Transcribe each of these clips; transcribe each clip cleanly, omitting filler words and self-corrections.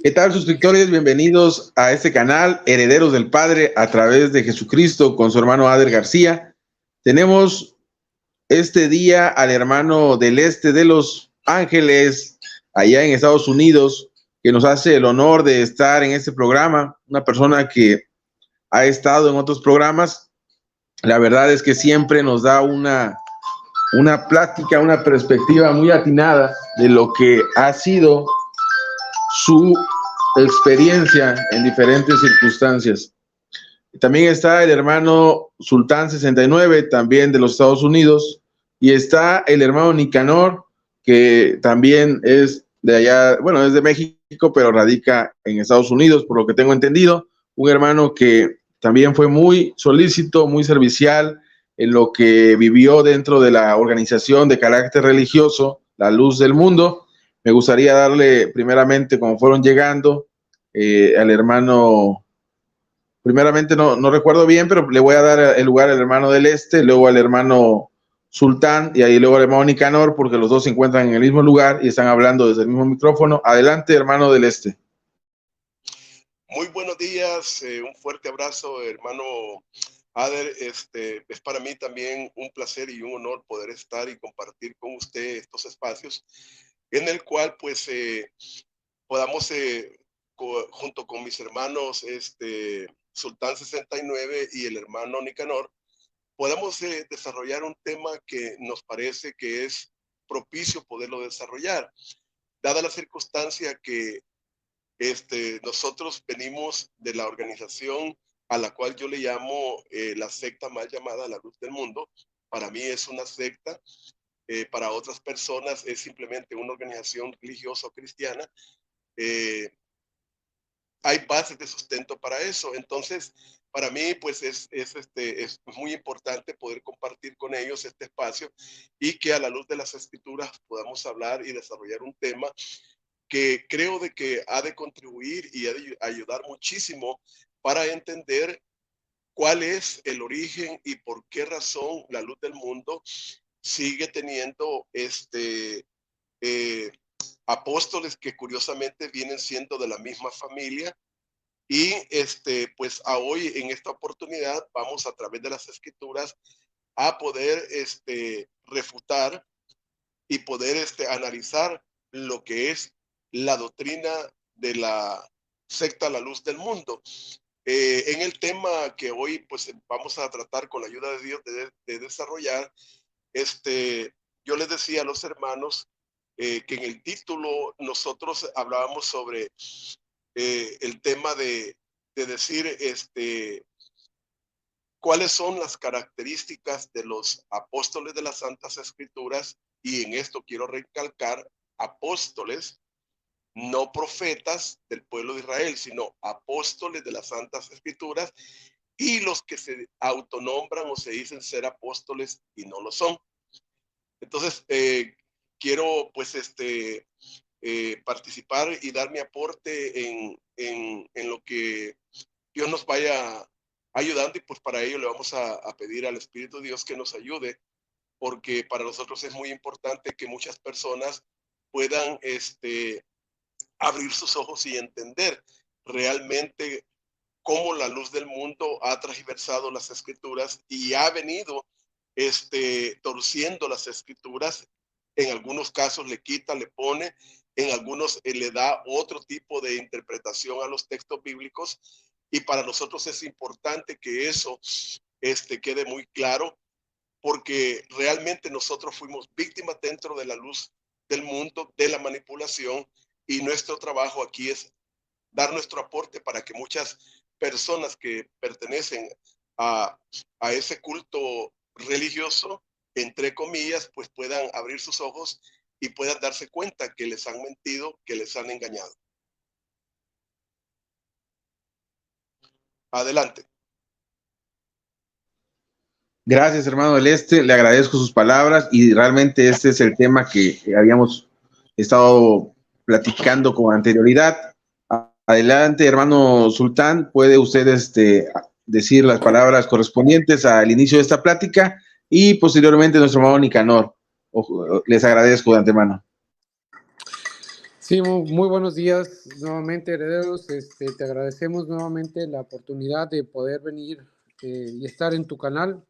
¿Qué tal, suscriptores? Bienvenidos a este canal, Herederos del Padre, a través de Jesucristo, con su hermano Ader García. Tenemos este día al hermano del este de Los Ángeles, allá en Estados Unidos, que nos hace el honor de estar en este programa. Una persona que ha estado en otros programas. La verdad es que siempre nos da una plática, una perspectiva muy atinada de lo que ha sido su experiencia en diferentes circunstancias. También está el hermano Sultán 69, también de los Estados Unidos, y está el hermano Nicanor, que también es de allá, bueno, es de México, pero radica en Estados Unidos, por lo que tengo entendido. Un hermano que también fue muy solícito, muy servicial en lo que vivió dentro de la organización de carácter religioso, La Luz del Mundo. Me gustaría darle primeramente, como fueron llegando, al hermano, primeramente no recuerdo bien, pero le voy a dar el lugar al hermano del este, luego al hermano Sultán y ahí luego al hermano Nicanor, porque los dos se encuentran en el mismo lugar y están hablando desde el mismo micrófono. Adelante, hermano del este. Muy buenos días, un fuerte abrazo, hermano Ader. Es para mí también un placer y un honor poder estar y compartir con usted estos espacios en el cual pues podamos junto con mis hermanos Sultán 69 y el hermano Nicanor, podamos desarrollar un tema que nos parece que es propicio poderlo desarrollar, dada la circunstancia que nosotros venimos de la organización a la cual yo le llamo la secta mal llamada La Luz del Mundo. Para mí es una secta, para otras personas es simplemente una organización religiosa o cristiana. Hay bases de sustento para eso. Entonces, para mí, pues es muy importante poder compartir con ellos este espacio y que a la luz de las escrituras podamos hablar y desarrollar un tema que creo de que ha de contribuir y ha de ayudar muchísimo para entender cuál es el origen y por qué razón la luz del mundo sigue teniendo apóstoles que curiosamente vienen siendo de la misma familia. Y pues a hoy en esta oportunidad vamos a través de las escrituras a poder refutar y poder analizar lo que es la doctrina de la secta La Luz del Mundo. En el tema que hoy pues vamos a tratar con la ayuda de Dios de desarrollar, yo les decía a los hermanos que en el título nosotros hablábamos sobre el tema de decir cuáles son las características de los apóstoles de las Santas Escrituras, y en esto quiero recalcar apóstoles, no profetas del pueblo de Israel, sino apóstoles de las Santas Escrituras, y los que se autonombran o se dicen ser apóstoles y no lo son. Entonces, quiero pues participar y dar mi aporte en lo que Dios nos vaya ayudando, y pues para ello le vamos a pedir al Espíritu de Dios que nos ayude, porque para nosotros es muy importante que muchas personas puedan abrir sus ojos y entender realmente cómo la luz del mundo ha transversado las escrituras y ha venido torciendo las escrituras. En algunos casos le quita, le pone, en algunos le da otro tipo de interpretación a los textos bíblicos, y para nosotros es importante que eso quede muy claro, porque realmente nosotros fuimos víctimas dentro de la luz del mundo, de la manipulación, y nuestro trabajo aquí es dar nuestro aporte para que muchas personas que pertenecen a ese culto religioso, entre comillas, pues puedan abrir sus ojos y puedan darse cuenta que les han mentido, que les han engañado. Adelante. Gracias, hermano del este, le agradezco sus palabras y realmente este es el tema que habíamos estado platicando con anterioridad. Adelante, hermano Sultán, puede usted decir las palabras correspondientes al inicio de esta plática y posteriormente nuestro hermano Nicanor. Les agradezco de antemano. Sí, muy buenos días nuevamente, herederos. Te agradecemos nuevamente la oportunidad de poder venir y estar en tu canal,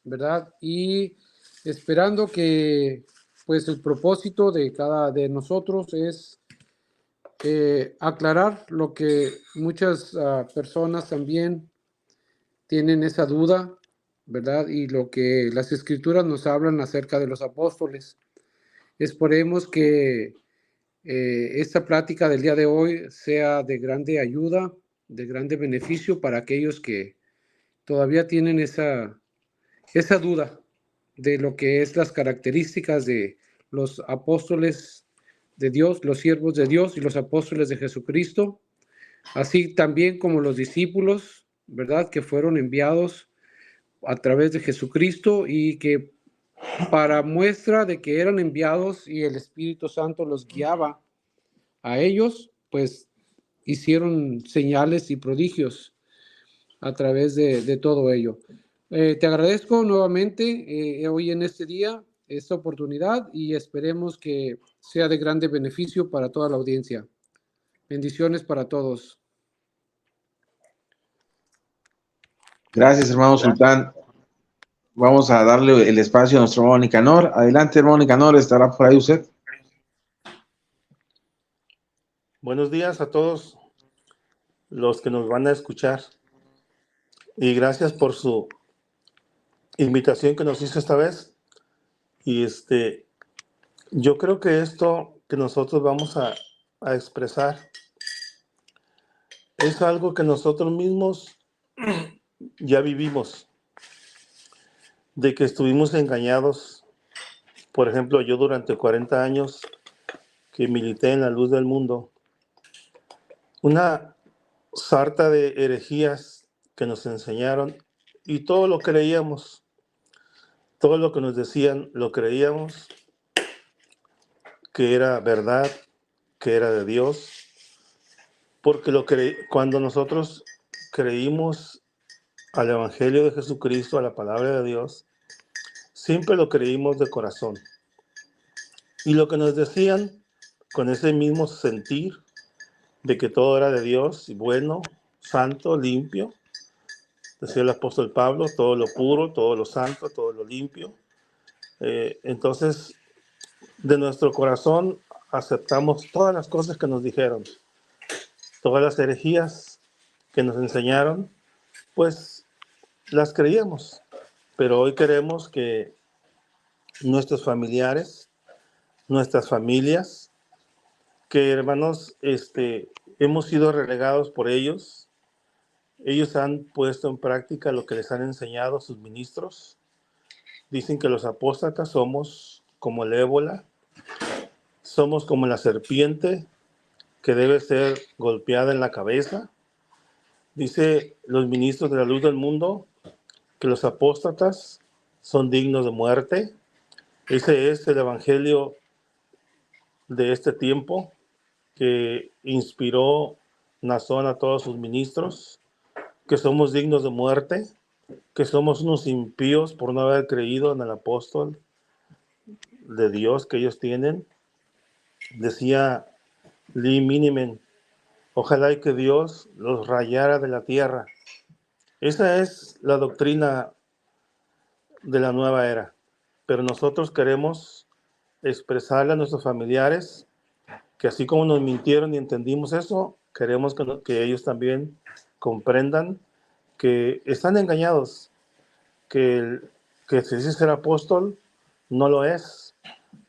¿verdad? Y esperando que, pues, el propósito de cada de nosotros es aclarar lo que muchas personas también tienen esa duda, ¿verdad? Y lo que las escrituras nos hablan acerca de los apóstoles. Esperemos que esta plática del día de hoy sea de grande ayuda, de grande beneficio para aquellos que todavía tienen esa duda de lo que es las características de los apóstoles de Dios, los siervos de Dios y los apóstoles de Jesucristo, así también como los discípulos, ¿verdad? Que fueron enviados a través de Jesucristo y que para muestra de que eran enviados y el Espíritu Santo los guiaba a ellos, pues hicieron señales y prodigios a través de todo ello. Te agradezco nuevamente hoy en este día esta oportunidad y esperemos que sea de grande beneficio para toda la audiencia. Bendiciones para todos. Gracias, hermano Sultán. Vamos a darle el espacio a nuestro hermano Nicanor. Adelante, hermano Nicanor, ¿estará por ahí usted? Buenos días a todos los que nos van a escuchar y gracias por su invitación que nos hizo esta vez. Y yo creo que esto que nosotros vamos a expresar es algo que nosotros mismos ya vivimos, de que estuvimos engañados. Por ejemplo, yo durante 40 años que milité en la luz del mundo, una sarta de herejías que nos enseñaron y todo lo creíamos, todo lo que nos decían lo creíamos, que era verdad, que era de Dios, porque cuando nosotros creímos al Evangelio de Jesucristo, a la palabra de Dios, siempre lo creímos de corazón. Y lo que nos decían con ese mismo sentir de que todo era de Dios, y bueno, santo, limpio, decía el apóstol Pablo, todo lo puro, todo lo santo, todo lo limpio. Entonces, de nuestro corazón aceptamos todas las cosas que nos dijeron, todas las herejías que nos enseñaron, pues las creíamos. Pero hoy queremos que nuestros familiares, nuestras familias, que hermanos, hemos sido relegados por ellos. Ellos han puesto en práctica lo que les han enseñado sus ministros. Dicen que los apóstatas somos como el ébola, somos como la serpiente que debe ser golpeada en la cabeza. Dice los ministros de la luz del mundo que los apóstatas son dignos de muerte. Ese es el evangelio de este tiempo que inspiró Nazón a todos sus ministros, que somos dignos de muerte, que somos unos impíos por no haber creído en el apóstol de Dios que ellos tienen. Decía Lee Miniman, ojalá y que Dios los rayara de la tierra. Esa es la doctrina de la nueva era. Pero nosotros queremos expresarle a nuestros familiares que así como nos mintieron y entendimos eso, queremos que ellos también comprendan que están engañados, que si dice ser apóstol, no lo es,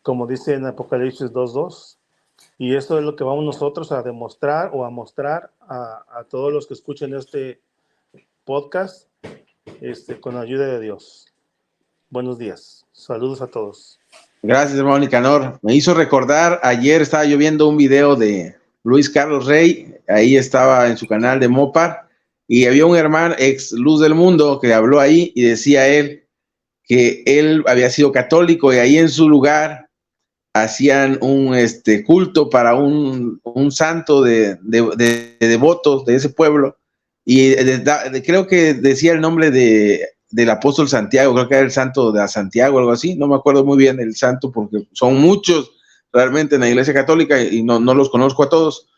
como dice en Apocalipsis 2:2. Y eso es lo que vamos nosotros a demostrar o a mostrar a todos los que escuchen este podcast, con la ayuda de Dios. Buenos días. Saludos a todos. Gracias, hermano Nicanor. Me hizo recordar, ayer estaba yo viendo un video de Luis Carlos Rey, ahí estaba en su canal de Mopar, y había un hermano, ex Luz del Mundo, que habló ahí y decía él que él había sido católico y ahí en su lugar hacían un culto para un santo de devotos de ese pueblo, y creo que decía el nombre del apóstol Santiago, creo que era el santo de Santiago, algo así, no me acuerdo muy bien el santo porque son muchos realmente en la Iglesia Católica y no los conozco a todos.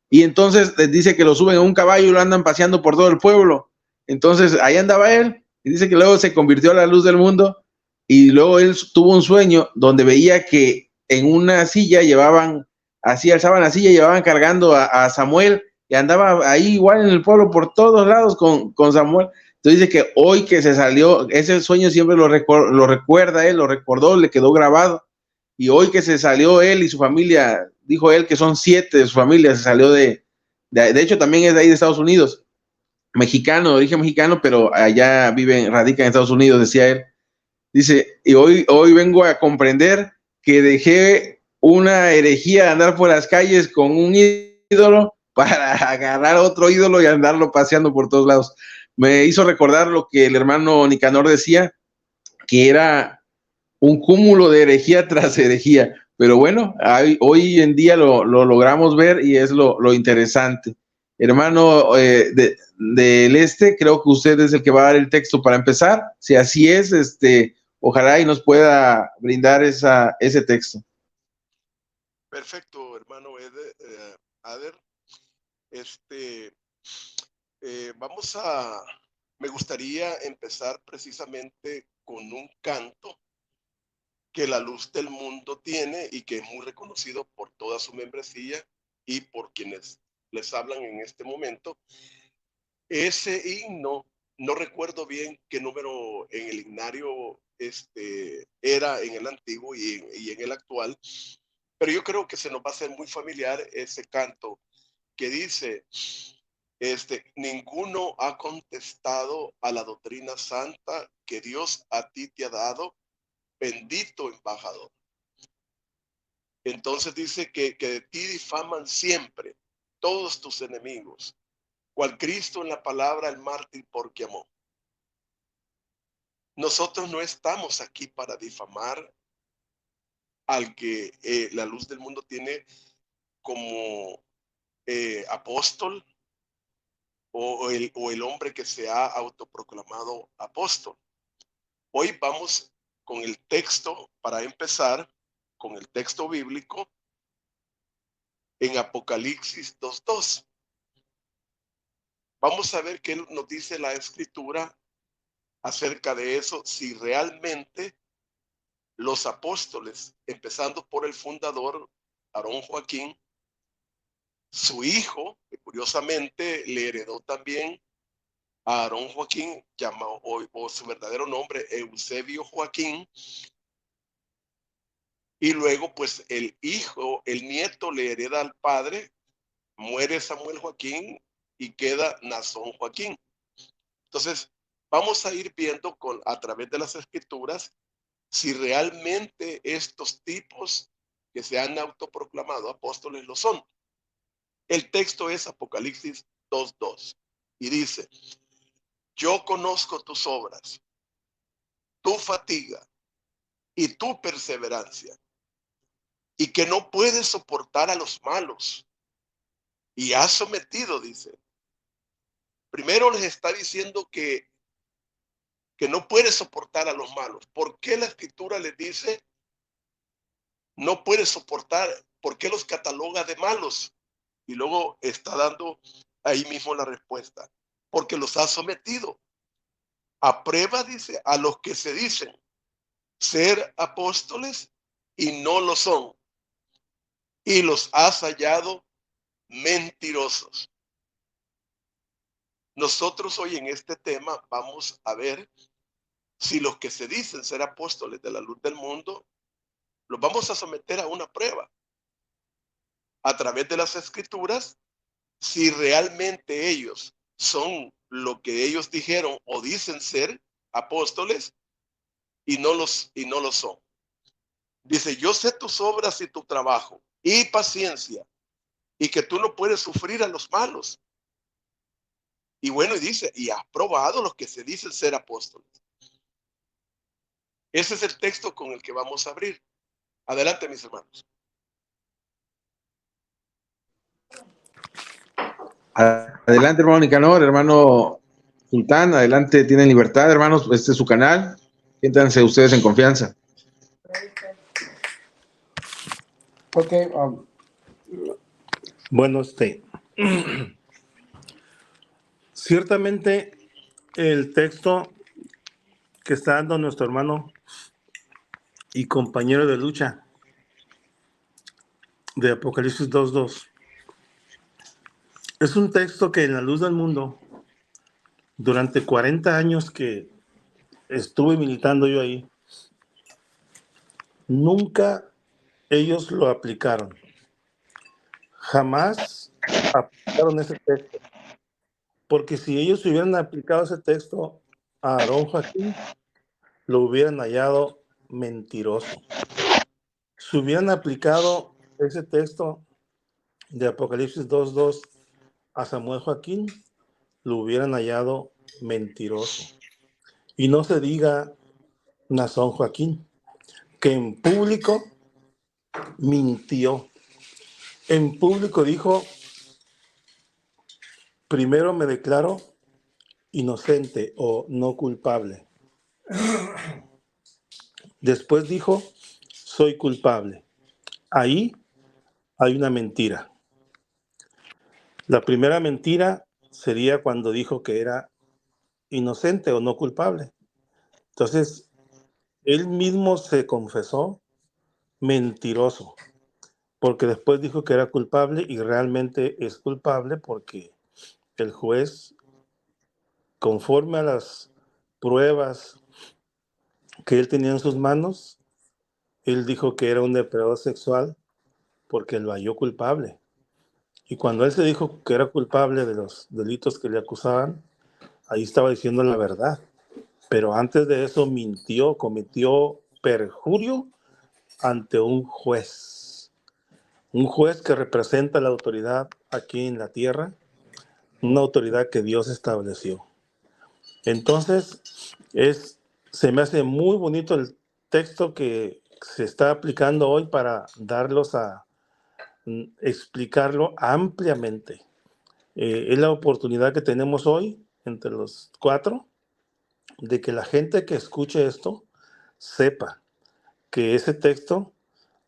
Y entonces les dice que lo suben a un caballo y lo andan paseando por todo el pueblo. Entonces ahí andaba él y dice que luego se convirtió a la luz del mundo y luego él tuvo un sueño donde veía que en una silla alzaban la silla y llevaban cargando a Samuel y andaba ahí igual en el pueblo por todos lados con Samuel. Entonces dice que hoy que se salió, ese sueño siempre lo recuerda él, lo recordó, le quedó grabado. Y hoy que se salió él y su familia, dijo él que son 7 de su familia, se salió de hecho también es de ahí de Estados Unidos, mexicano, de origen mexicano, pero allá radica en Estados Unidos, decía él. Dice, y hoy vengo a comprender que dejé una herejía de andar por las calles con un ídolo para agarrar otro ídolo y andarlo paseando por todos lados. Me hizo recordar lo que el hermano Nicanor decía, que era un cúmulo de herejía tras herejía. Pero bueno, hoy en día lo logramos ver y es lo interesante. Hermano del Este, creo que usted es el que va a dar el texto para empezar. Si así es, ojalá y nos pueda brindar ese texto. Perfecto, hermano Ader. Me gustaría empezar precisamente con un canto que la luz del mundo tiene y que es muy reconocido por toda su membresía y por quienes les hablan en este momento. Ese himno, no recuerdo bien qué número en el himnario era en el antiguo y en el actual, pero yo creo que se nos va a hacer muy familiar ese canto que dice, ninguno ha contestado a la doctrina santa que Dios a ti te ha dado, bendito embajador. Entonces dice que de ti difaman siempre todos tus enemigos, cual Cristo en la palabra el mártir porque amó. Nosotros no estamos aquí para difamar al que la luz del mundo tiene como apóstol o el hombre que se ha autoproclamado apóstol. Hoy vamos con el texto, para empezar, con el texto bíblico en Apocalipsis 2:2. Vamos a ver qué nos dice la Escritura acerca de eso, si realmente los apóstoles, empezando por el fundador, Aarón Joaquín, su hijo, que curiosamente le heredó también a Aarón Joaquín, llamado o su verdadero nombre, Eusebio Joaquín, y luego pues el nieto le hereda al padre, muere Samuel Joaquín y queda Nazón Joaquín. Entonces, vamos a ir viendo a través de las escrituras si realmente estos tipos que se han autoproclamado apóstoles lo son. El texto es Apocalipsis 2:2 y dice, yo conozco tus obras, tu fatiga y tu perseverancia, y que no puedes soportar a los malos, y has sometido, dice. Primero les está diciendo que no puede soportar a los malos. ¿Por qué la escritura les dice no puede soportar? ¿Por qué los cataloga de malos? Y luego está dando ahí mismo la respuesta. Porque los ha sometido a prueba, dice, a los que se dicen ser apóstoles y no lo son. Y los has hallado mentirosos. Nosotros hoy en este tema vamos a ver si los que se dicen ser apóstoles de la luz del mundo, los vamos a someter a una prueba a través de las escrituras, si realmente ellos son lo que ellos dijeron o dicen ser apóstoles y no lo son. Dice, yo sé tus obras y tu trabajo y paciencia y que tú no puedes sufrir a los malos. Y bueno, y dice, y has probado los que se dicen ser apóstoles. Ese es el texto con el que vamos a abrir. Adelante, mis hermanos. Adelante, hermano Nicanor, hermano Sultán, adelante, tienen libertad, hermanos, este es su canal, siéntanse ustedes en confianza. Ok, Bueno, ciertamente el texto que está dando nuestro hermano y compañero de lucha de Apocalipsis 2:2 es un texto que en la luz del mundo, durante 40 años que estuve militando yo ahí, nunca ellos lo aplicaron. Jamás aplicaron ese texto. Porque si ellos hubieran aplicado ese texto a Aarón Joaquín, lo hubieran hallado mentiroso. Si hubieran aplicado ese texto de Apocalipsis 2:2 a Samuel Joaquín, lo hubieran hallado mentiroso. Y no se diga Nazón Joaquín, que en público mintió. En público dijo, primero me declaro inocente o no culpable. Después dijo, soy culpable. Ahí hay una mentira. La primera mentira sería cuando dijo que era inocente o no culpable. Entonces, él mismo se confesó mentiroso, porque después dijo que era culpable y realmente es culpable porque el juez, conforme a las pruebas que él tenía en sus manos, él dijo que era un depredador sexual porque lo halló culpable. Y cuando él se dijo que era culpable de los delitos que le acusaban, ahí estaba diciendo la verdad. Pero antes de eso mintió, cometió perjurio ante un juez. Un juez que representa la autoridad aquí en la tierra, una autoridad que Dios estableció. Entonces, se me hace muy bonito el texto que se está aplicando hoy para darlos a explicarlo ampliamente. Es la oportunidad que tenemos hoy entre los cuatro de que la gente que escuche esto sepa que ese texto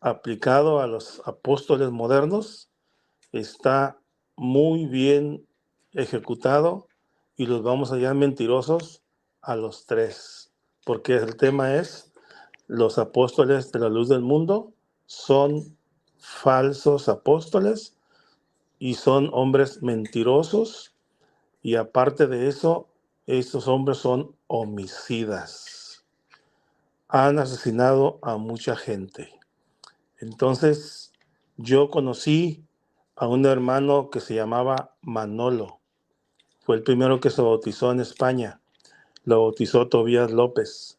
aplicado a los apóstoles modernos está muy bien ejecutado y los vamos a hallar mentirosos a los tres, porque el tema es los apóstoles de la luz del mundo son falsos apóstoles y son hombres mentirosos, y aparte de eso, estos hombres son homicidas. Han asesinado a mucha gente. Entonces, yo conocí a un hermano que se llamaba Manolo. Fue el primero que se bautizó en España. Lo bautizó Tobías López.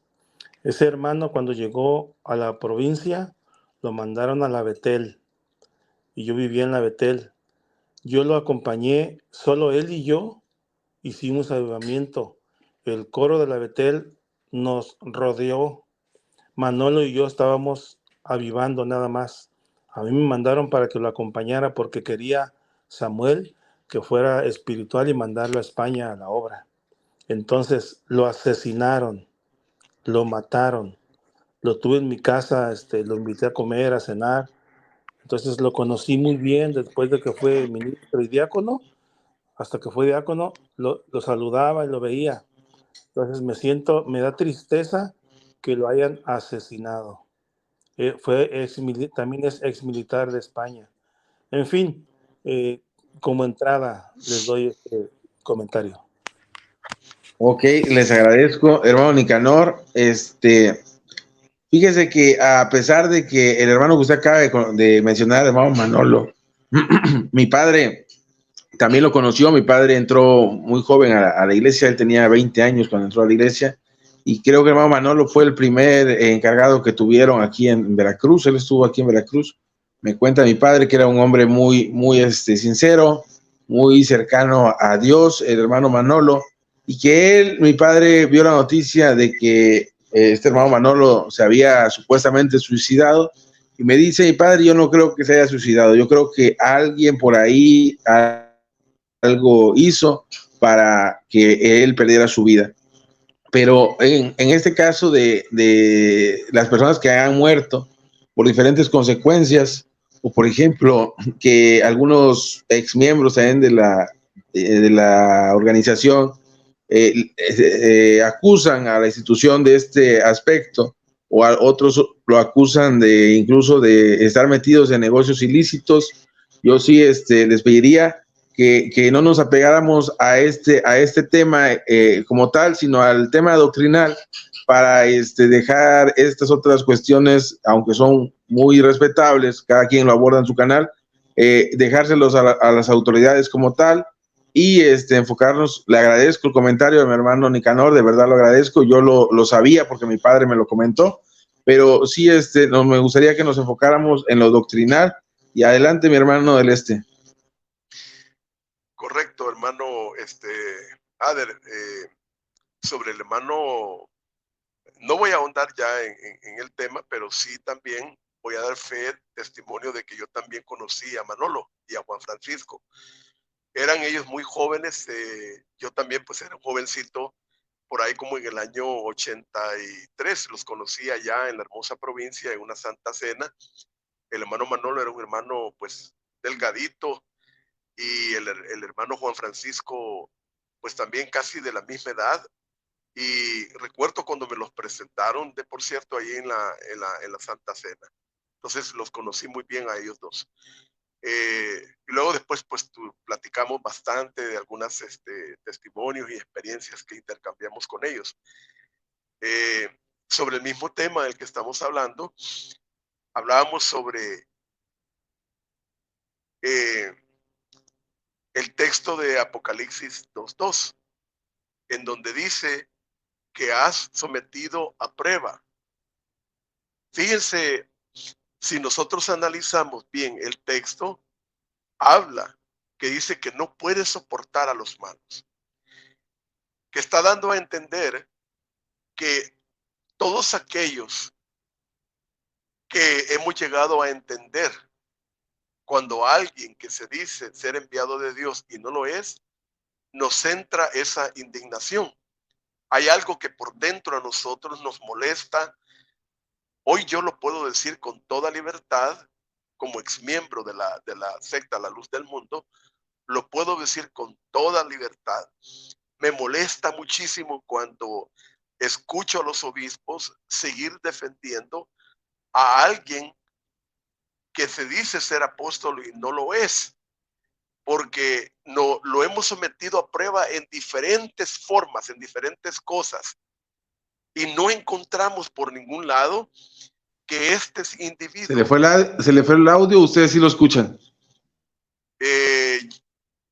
Ese hermano, cuando llegó a la provincia, lo mandaron a la Betel. Y yo vivía en la Betel. Yo lo acompañé, solo él y yo hicimos avivamiento. El coro de la Betel nos rodeó. Manolo y yo estábamos avivando nada más. A mí me mandaron para que lo acompañara porque quería Samuel que fuera espiritual y mandarlo a España a la obra. Entonces lo asesinaron, lo mataron, lo tuve en mi casa, lo invité a comer, a cenar. Entonces lo conocí muy bien después de que fue ministro y diácono. Hasta que fue diácono, lo saludaba y lo veía. Entonces me da tristeza que lo hayan asesinado. También es ex militar de España. En fin, como entrada les doy este comentario. Ok, les agradezco, hermano Nicanor. Fíjese que a pesar de que el hermano que usted acaba de mencionar, hermano Manolo, mi padre también lo conoció. Mi padre entró muy joven a la iglesia, él tenía 20 años cuando entró a la iglesia, y creo que el hermano Manolo fue el primer encargado que tuvieron aquí en Veracruz. Él estuvo aquí en Veracruz. Me cuenta mi padre que era un hombre muy sincero, muy cercano a Dios, el hermano Manolo, y que mi padre vio la noticia de que este hermano Manolo se había supuestamente suicidado, y me dice mi padre, yo no creo que se haya suicidado, yo creo que alguien por ahí algo hizo para que él perdiera su vida. Pero en este caso de las personas que han muerto por diferentes consecuencias, o por ejemplo, que algunos exmiembros también de la organización acusan a la institución de este aspecto, o a otros lo acusan de incluso de estar metidos en negocios ilícitos. Yo sí les pediría que no nos apegáramos a este tema como tal, sino al tema doctrinal, para dejar estas otras cuestiones, aunque son muy respetables, cada quien lo aborda en su canal, dejárselos a las autoridades como tal, y enfocarnos. Le agradezco el comentario de mi hermano Nicanor, de verdad lo agradezco. Yo lo sabía porque mi padre me lo comentó, pero sí no, me gustaría que nos enfocáramos en lo doctrinal. Y adelante, mi hermano del este. Correcto, hermano Ader, sobre el hermano, no voy a ahondar ya en el tema, pero sí también voy a dar fe, testimonio de que yo también conocí a Manolo y a Juan Francisco. Eran ellos muy jóvenes, yo también pues era un jovencito, por ahí como en el año 83, los conocí allá en la hermosa provincia, en una santa cena. El hermano Manolo era un hermano pues delgadito, y el hermano Juan Francisco pues también casi de la misma edad. Y recuerdo cuando me los presentaron, por cierto, ahí en la Santa Cena. Entonces los conocí muy bien a ellos dos. Y luego después pues platicamos bastante de algunos testimonios y experiencias que intercambiamos con ellos. Sobre el mismo tema del que estamos hablando, hablábamos sobre el texto de Apocalipsis 2:2, en donde dice que has sometido a prueba. Fíjense, si nosotros analizamos bien el texto, habla que dice que no puede soportar a los malos, que está dando a entender que todos aquellos que hemos llegado a entender cuando alguien que se dice ser enviado de Dios y no lo es, nos entra esa indignación. Hay algo que por dentro a nosotros nos molesta. Hoy yo lo puedo decir con toda libertad, como exmiembro de la secta La Luz del Mundo, lo puedo decir con toda libertad. Me molesta muchísimo cuando escucho a los obispos seguir defendiendo a alguien que se dice ser apóstol y no lo es, porque no lo hemos sometido a prueba en diferentes formas, en diferentes cosas, y no encontramos por ningún lado que este individuo... Se le fue el audio, ustedes sí lo escuchan.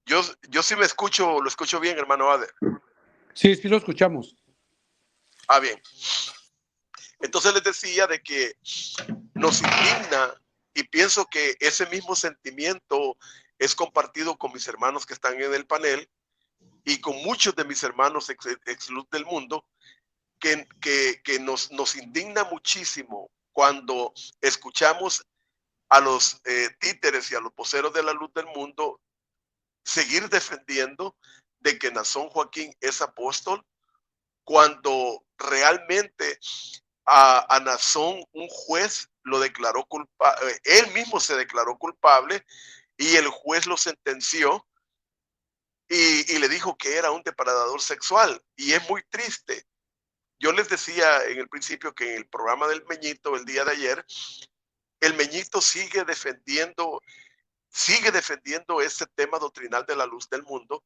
Yo sí lo escucho bien, hermano Ader. Sí, sí lo escuchamos. Ah, bien. Entonces les decía de que nos indigna, y pienso que ese mismo sentimiento es compartido con mis hermanos que están en el panel y con muchos de mis hermanos ex Luz del Mundo, que nos indigna muchísimo cuando escuchamos a los títeres y a los voceros de la Luz del Mundo seguir defendiendo de que Nazón Joaquín es apóstol, cuando realmente a Nazón un juez lo declaró culpable, él mismo se declaró culpable y el juez lo sentenció y le dijo que era un depredador sexual. Y es muy triste. Yo les decía en el principio que en el programa del Meñito el día de ayer, el Meñito sigue defendiendo ese tema doctrinal de la Luz del Mundo,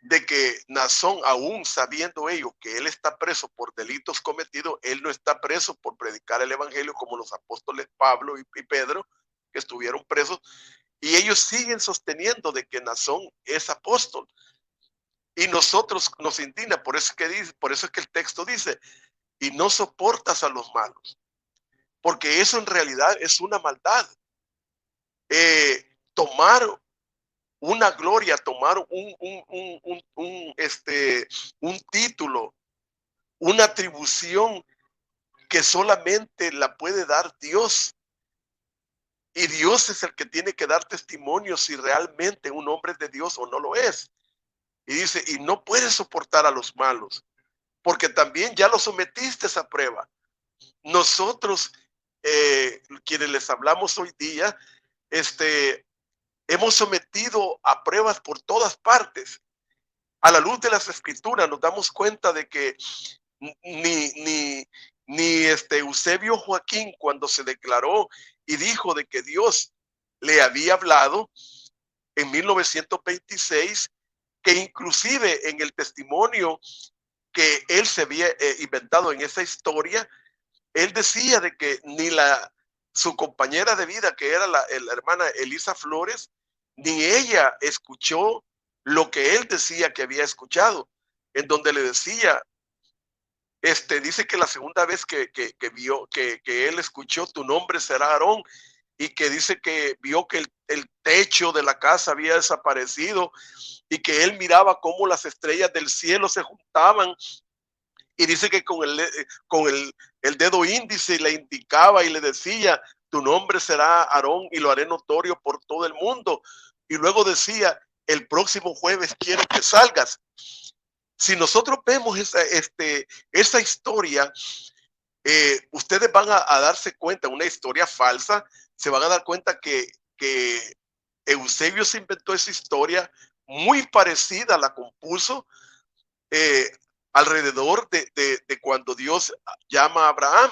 de que Nazón, aún sabiendo ellos que él está preso por delitos cometidos, él no está preso por predicar el evangelio como los apóstoles Pablo y Pedro, que estuvieron presos, y ellos siguen sosteniendo de que Nazón es apóstol. Y nosotros nos indigna, por eso es que el texto dice, y no soportas a los malos, porque eso en realidad es una maldad. Tomar una gloria, tomar un título, una atribución que solamente la puede dar Dios. Y Dios es el que tiene que dar testimonio si realmente un hombre es de Dios o no lo es. Y dice, y no puedes soportar a los malos, porque también ya lo sometiste a esa prueba. Nosotros, quienes les hablamos hoy día, hemos sometido a pruebas por todas partes. A la luz de las escrituras nos damos cuenta de que ni Eusebio Joaquín, cuando se declaró y dijo de que Dios le había hablado en 1926, que inclusive en el testimonio que él se había inventado en esa historia, él decía de que ni su compañera de vida, que era la hermana Elisa Flores, ni ella escuchó lo que él decía que había escuchado, en donde le decía, dice que la segunda vez que vio, que él escuchó, tu nombre será Aarón, y que dice que vio que el techo de la casa había desaparecido y que él miraba cómo las estrellas del cielo se juntaban, y dice que con el dedo índice le indicaba y le decía, tu nombre será Aarón y lo haré notorio por todo el mundo. Y luego decía, el próximo jueves quiero que salgas. Si nosotros vemos esa historia, ustedes van a darse cuenta, una historia falsa, se van a dar cuenta que Eusebio se inventó esa historia muy parecida, la compuso alrededor de cuando Dios llama a Abraham.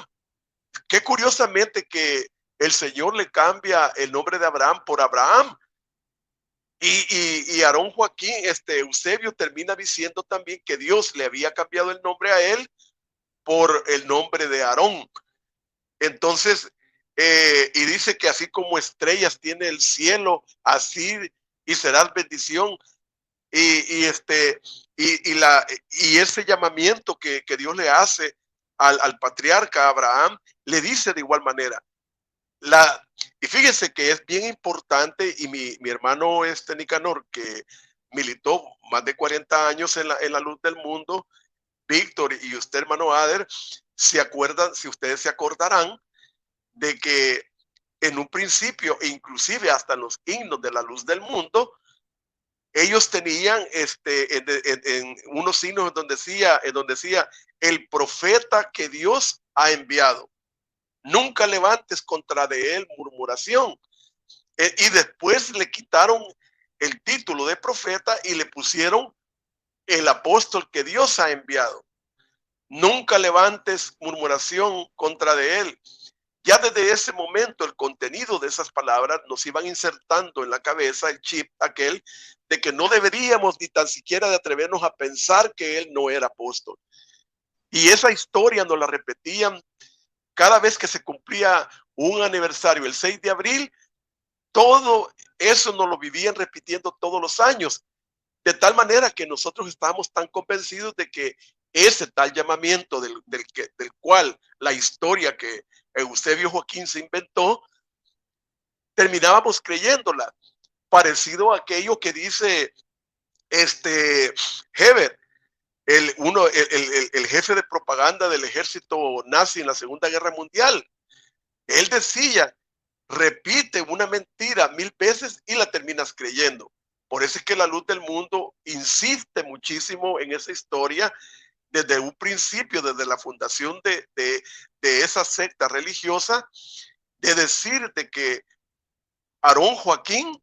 Qué curiosamente que el Señor le cambia el nombre de Abraham por Abraham. Y Aarón Joaquín, Eusebio termina diciendo también que Dios le había cambiado el nombre a él por el nombre de Aarón. Entonces, y dice que así como estrellas tiene el cielo, así y serás bendición. Y ese llamamiento que Dios le hace al patriarca Abraham, le dice de igual manera. Y fíjense que es bien importante, y mi hermano Nicanor, que militó más de 40 años en la luz del mundo, Víctor y usted, hermano Ader, se acuerdan, si ustedes se acordarán, de que en un principio, inclusive hasta los himnos de la luz del mundo, ellos tenían en unos signos en donde decía el profeta que Dios ha enviado. Nunca levantes contra de él murmuración. Y después le quitaron el título de profeta y le pusieron el apóstol que Dios ha enviado. Nunca levantes murmuración contra de él. Ya desde ese momento el contenido de esas palabras nos iban insertando en la cabeza el chip aquel de que no deberíamos ni tan siquiera de atrevernos a pensar que él no era apóstol. Y esa historia nos la repetían cada vez que se cumplía un aniversario, el 6 de abril, todo eso nos lo vivían repitiendo todos los años, de tal manera que nosotros estábamos tan convencidos de que ese tal llamamiento del cual la historia que Eusebio Joaquín se inventó, terminábamos creyéndola, parecido a aquello que dice Heber, el jefe de propaganda del ejército nazi en la Segunda Guerra Mundial. Él decía, repite una mentira 1000 veces y la terminas creyendo. Por eso es que la luz del mundo insiste muchísimo en esa historia desde un principio, desde la fundación de esa secta religiosa, de decir de que Aarón Joaquín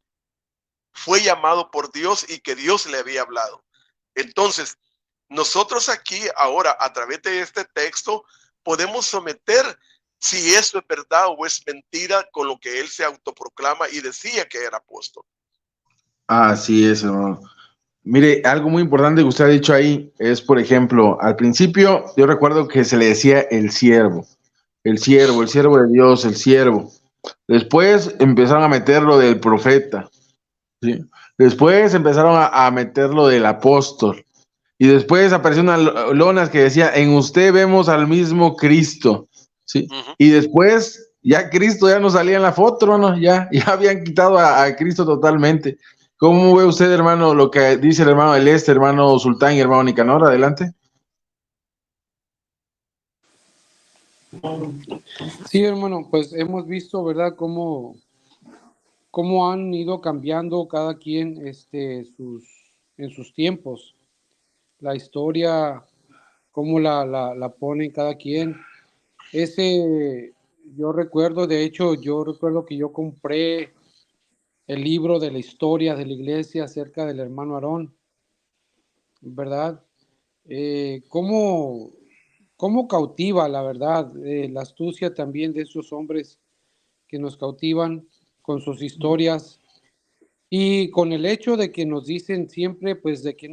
fue llamado por Dios y que Dios le había hablado. Entonces, nosotros aquí ahora, a través de este texto, podemos someter si eso es verdad o es mentira con lo que él se autoproclama y decía que era apóstol. Así es, hermano. Mire, algo muy importante que usted ha dicho ahí es, por ejemplo, al principio yo recuerdo que se le decía el siervo de Dios, el siervo. Después empezaron a meter lo del profeta, ¿sí? Después empezaron a meter lo del apóstol. Y después apareció una lona que decía, en usted vemos al mismo Cristo, ¿sí? Y después ya Cristo ya no salía en la foto, hermano, ya habían quitado a Cristo totalmente. ¿Cómo ve usted, hermano, lo que dice el hermano Eleste, hermano Sultán y hermano Nicanor? Adelante. Sí, hermano, pues hemos visto, ¿verdad?, cómo han ido cambiando cada quien en sus tiempos. La historia, cómo la ponen cada quien. Yo recuerdo que yo compré el libro de la historia de la iglesia acerca del hermano Aarón, ¿verdad? ¿Cómo cautiva, la verdad, la astucia también de esos hombres que nos cautivan con sus historias y con el hecho de que nos dicen siempre, pues, de que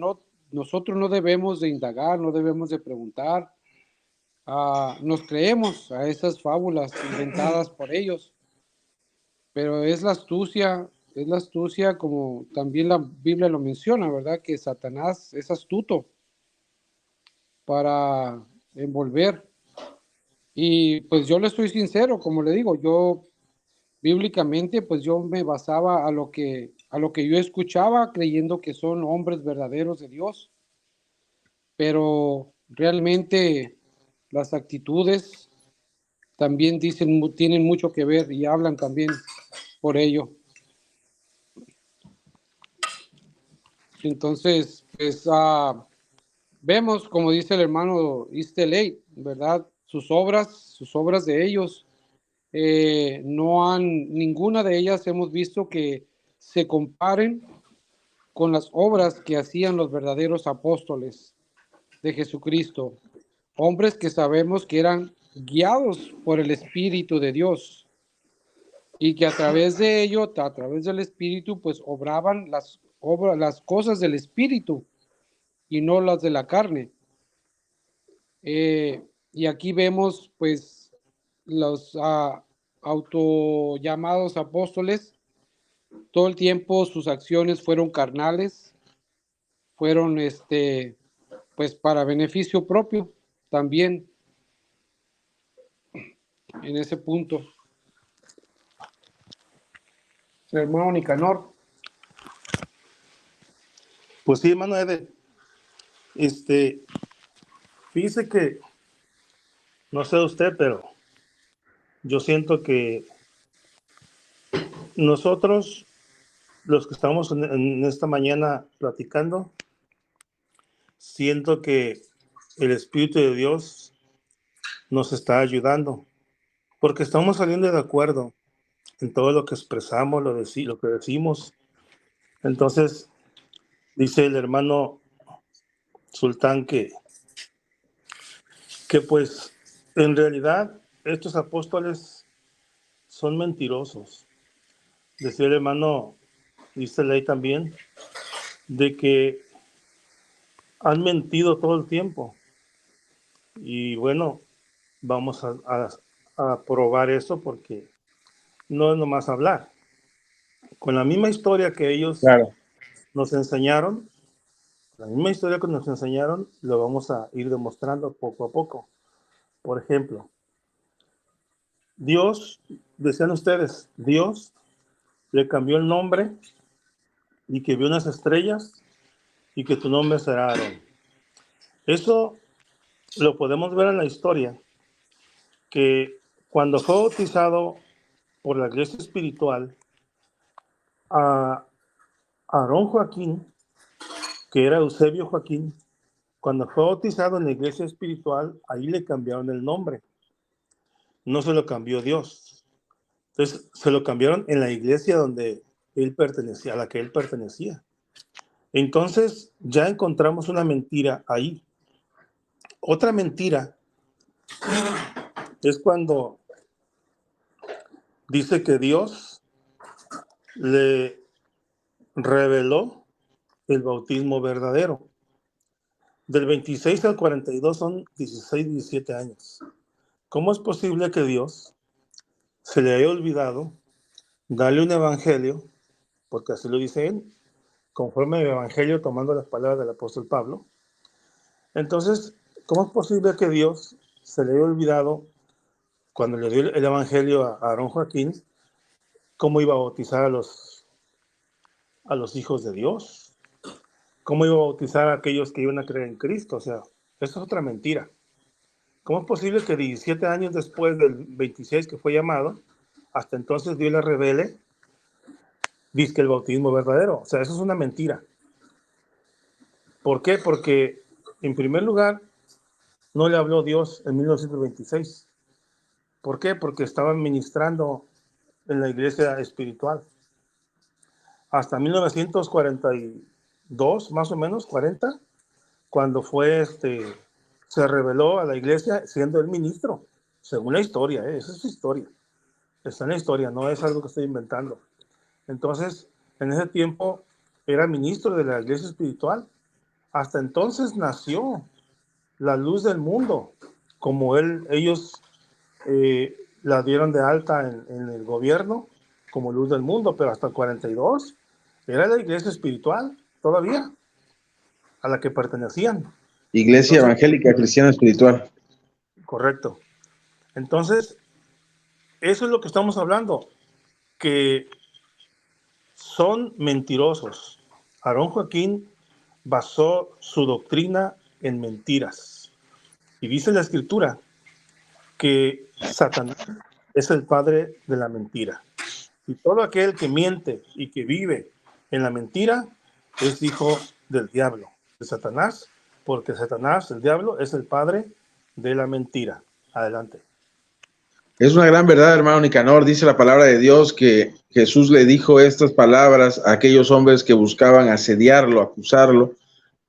nosotros no debemos de indagar, no debemos de preguntar, nos creemos a esas fábulas inventadas por ellos, pero es la astucia como también la Biblia lo menciona, ¿verdad? Que Satanás es astuto para envolver. Y pues yo le estoy sincero, como le digo, yo bíblicamente pues yo me basaba a lo que yo escuchaba creyendo que son hombres verdaderos de Dios, pero realmente las actitudes también tienen mucho que ver y hablan también por ello. Entonces, pues vemos, como dice el hermano Isteley, ¿verdad? Sus obras de ellos, ninguna de ellas hemos visto que se comparen con las obras que hacían los verdaderos apóstoles de Jesucristo, hombres que sabemos que eran guiados por el Espíritu de Dios y que a través de ello, a través del Espíritu, pues obraban las cosas del Espíritu y no las de la carne. Y aquí vemos pues los autollamados apóstoles, todo el tiempo sus acciones fueron carnales, fueron pues para beneficio propio también en ese punto. Hermano Nicanor. Pues sí, hermano Eder, fíjese que, no sé usted, pero yo siento que nosotros, los que estamos en esta mañana platicando, siento que el Espíritu de Dios nos está ayudando, porque estamos saliendo de acuerdo en todo lo que expresamos, lo que decimos. Entonces, dice el hermano Sultán que pues en realidad estos apóstoles son mentirosos. Decía el hermano, dice la ley también, de que han mentido todo el tiempo. Y bueno, vamos a probar eso porque no es nomás hablar. Con la misma historia que ellos nos enseñaron, lo vamos a ir demostrando poco a poco. Por ejemplo, Dios, decían ustedes, Dios le cambió el nombre y que vio unas estrellas y que tu nombre será Aarón. Eso lo podemos ver en la historia, que cuando fue bautizado por la iglesia espiritual, a Aarón Joaquín, que era Eusebio Joaquín, cuando fue bautizado en la iglesia espiritual, ahí le cambiaron el nombre. No se lo cambió Dios. Entonces, se lo cambiaron en la iglesia donde él pertenecía, a la que él pertenecía. Entonces, ya encontramos una mentira ahí. Otra mentira es cuando dice que Dios le reveló el bautismo verdadero. Del 26 al 42 son 16, 17 años. ¿Cómo es posible que Dios se le haya olvidado darle un evangelio? Porque así lo dice él, conforme al evangelio, tomando las palabras del apóstol Pablo. Entonces, ¿cómo es posible que Dios se le haya olvidado, cuando le dio el evangelio a Aarón Joaquín, cómo iba a bautizar a los hijos de Dios? ¿Cómo iba a bautizar a aquellos que iban a creer en Cristo? O sea, eso es otra mentira. ¿Cómo es posible que 17 años después del 26 que fue llamado, hasta entonces Dios le revele, dice que el bautismo verdadero? O sea, eso es una mentira. ¿Por qué? Porque, en primer lugar, no le habló Dios en 1926. ¿Por qué? Porque estaban ministrando en la iglesia espiritual. hasta 1942, más o menos, 40, cuando se reveló a la iglesia siendo el ministro, según la historia, esa es su historia. Está en la historia, no es algo que estoy inventando. Entonces, en ese tiempo era ministro de la iglesia espiritual. Hasta entonces nació la luz del mundo, como ellos la dieron de alta en el gobierno como luz del mundo, pero hasta el 42 era la iglesia espiritual todavía a la que pertenecían. Iglesia Entonces, Evangélica Cristiana Espiritual. correcto. Entonces, eso es lo que estamos hablando, que son mentirosos. Aarón Joaquín basó su doctrina en mentiras. Y dice la Escritura que Satanás es el padre de la mentira. Y todo aquel que miente y que vive en la mentira es hijo del diablo, de Satanás, porque Satanás, el diablo, es el padre de la mentira. Adelante. Es una gran verdad, hermano Nicanor. Dice la palabra de Dios que Jesús le dijo estas palabras a aquellos hombres que buscaban asediarlo, acusarlo,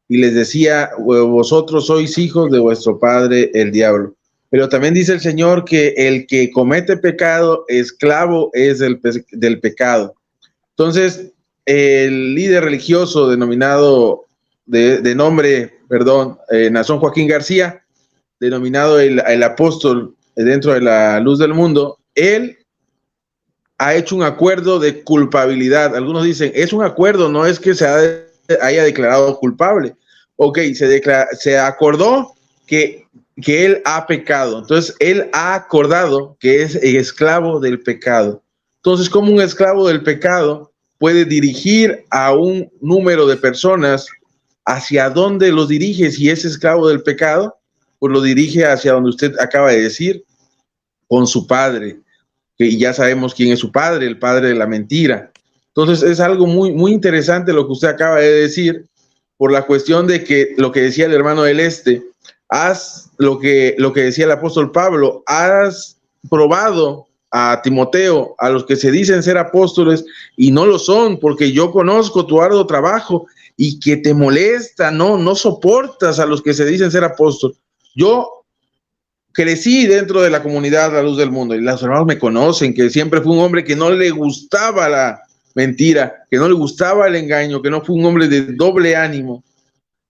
y les decía: vosotros sois hijos de vuestro padre el diablo. Pero también dice el Señor que el que comete pecado, esclavo es del pecado. Entonces, el líder religioso denominado de nombre, Nazón Joaquín García, denominado el apóstol dentro de la luz del mundo, él ha hecho un acuerdo de culpabilidad. Algunos dicen, es un acuerdo, no es que haya declarado culpable. Ok, se acordó que él ha pecado. Entonces, él ha acordado que es esclavo del pecado. Entonces, ¿cómo un esclavo del pecado puede dirigir a un número de personas? ¿Hacia dónde los dirige si es esclavo del pecado? Pues lo dirige hacia donde usted acaba de decir, con su padre, que ya sabemos quién es su padre, el padre de la mentira. Entonces es algo muy, muy interesante lo que usted acaba de decir, por la cuestión de que lo que decía el hermano del haz lo que decía el apóstol Pablo, has probado a Timoteo, a los que se dicen ser apóstoles y no lo son, porque yo conozco tu arduo trabajo y que te molesta, no soportas a los que se dicen ser apóstoles. Yo crecí dentro de la comunidad La Luz del Mundo y los hermanos me conocen, que siempre fui un hombre que no le gustaba la mentira, que no le gustaba el engaño, que no fui un hombre de doble ánimo,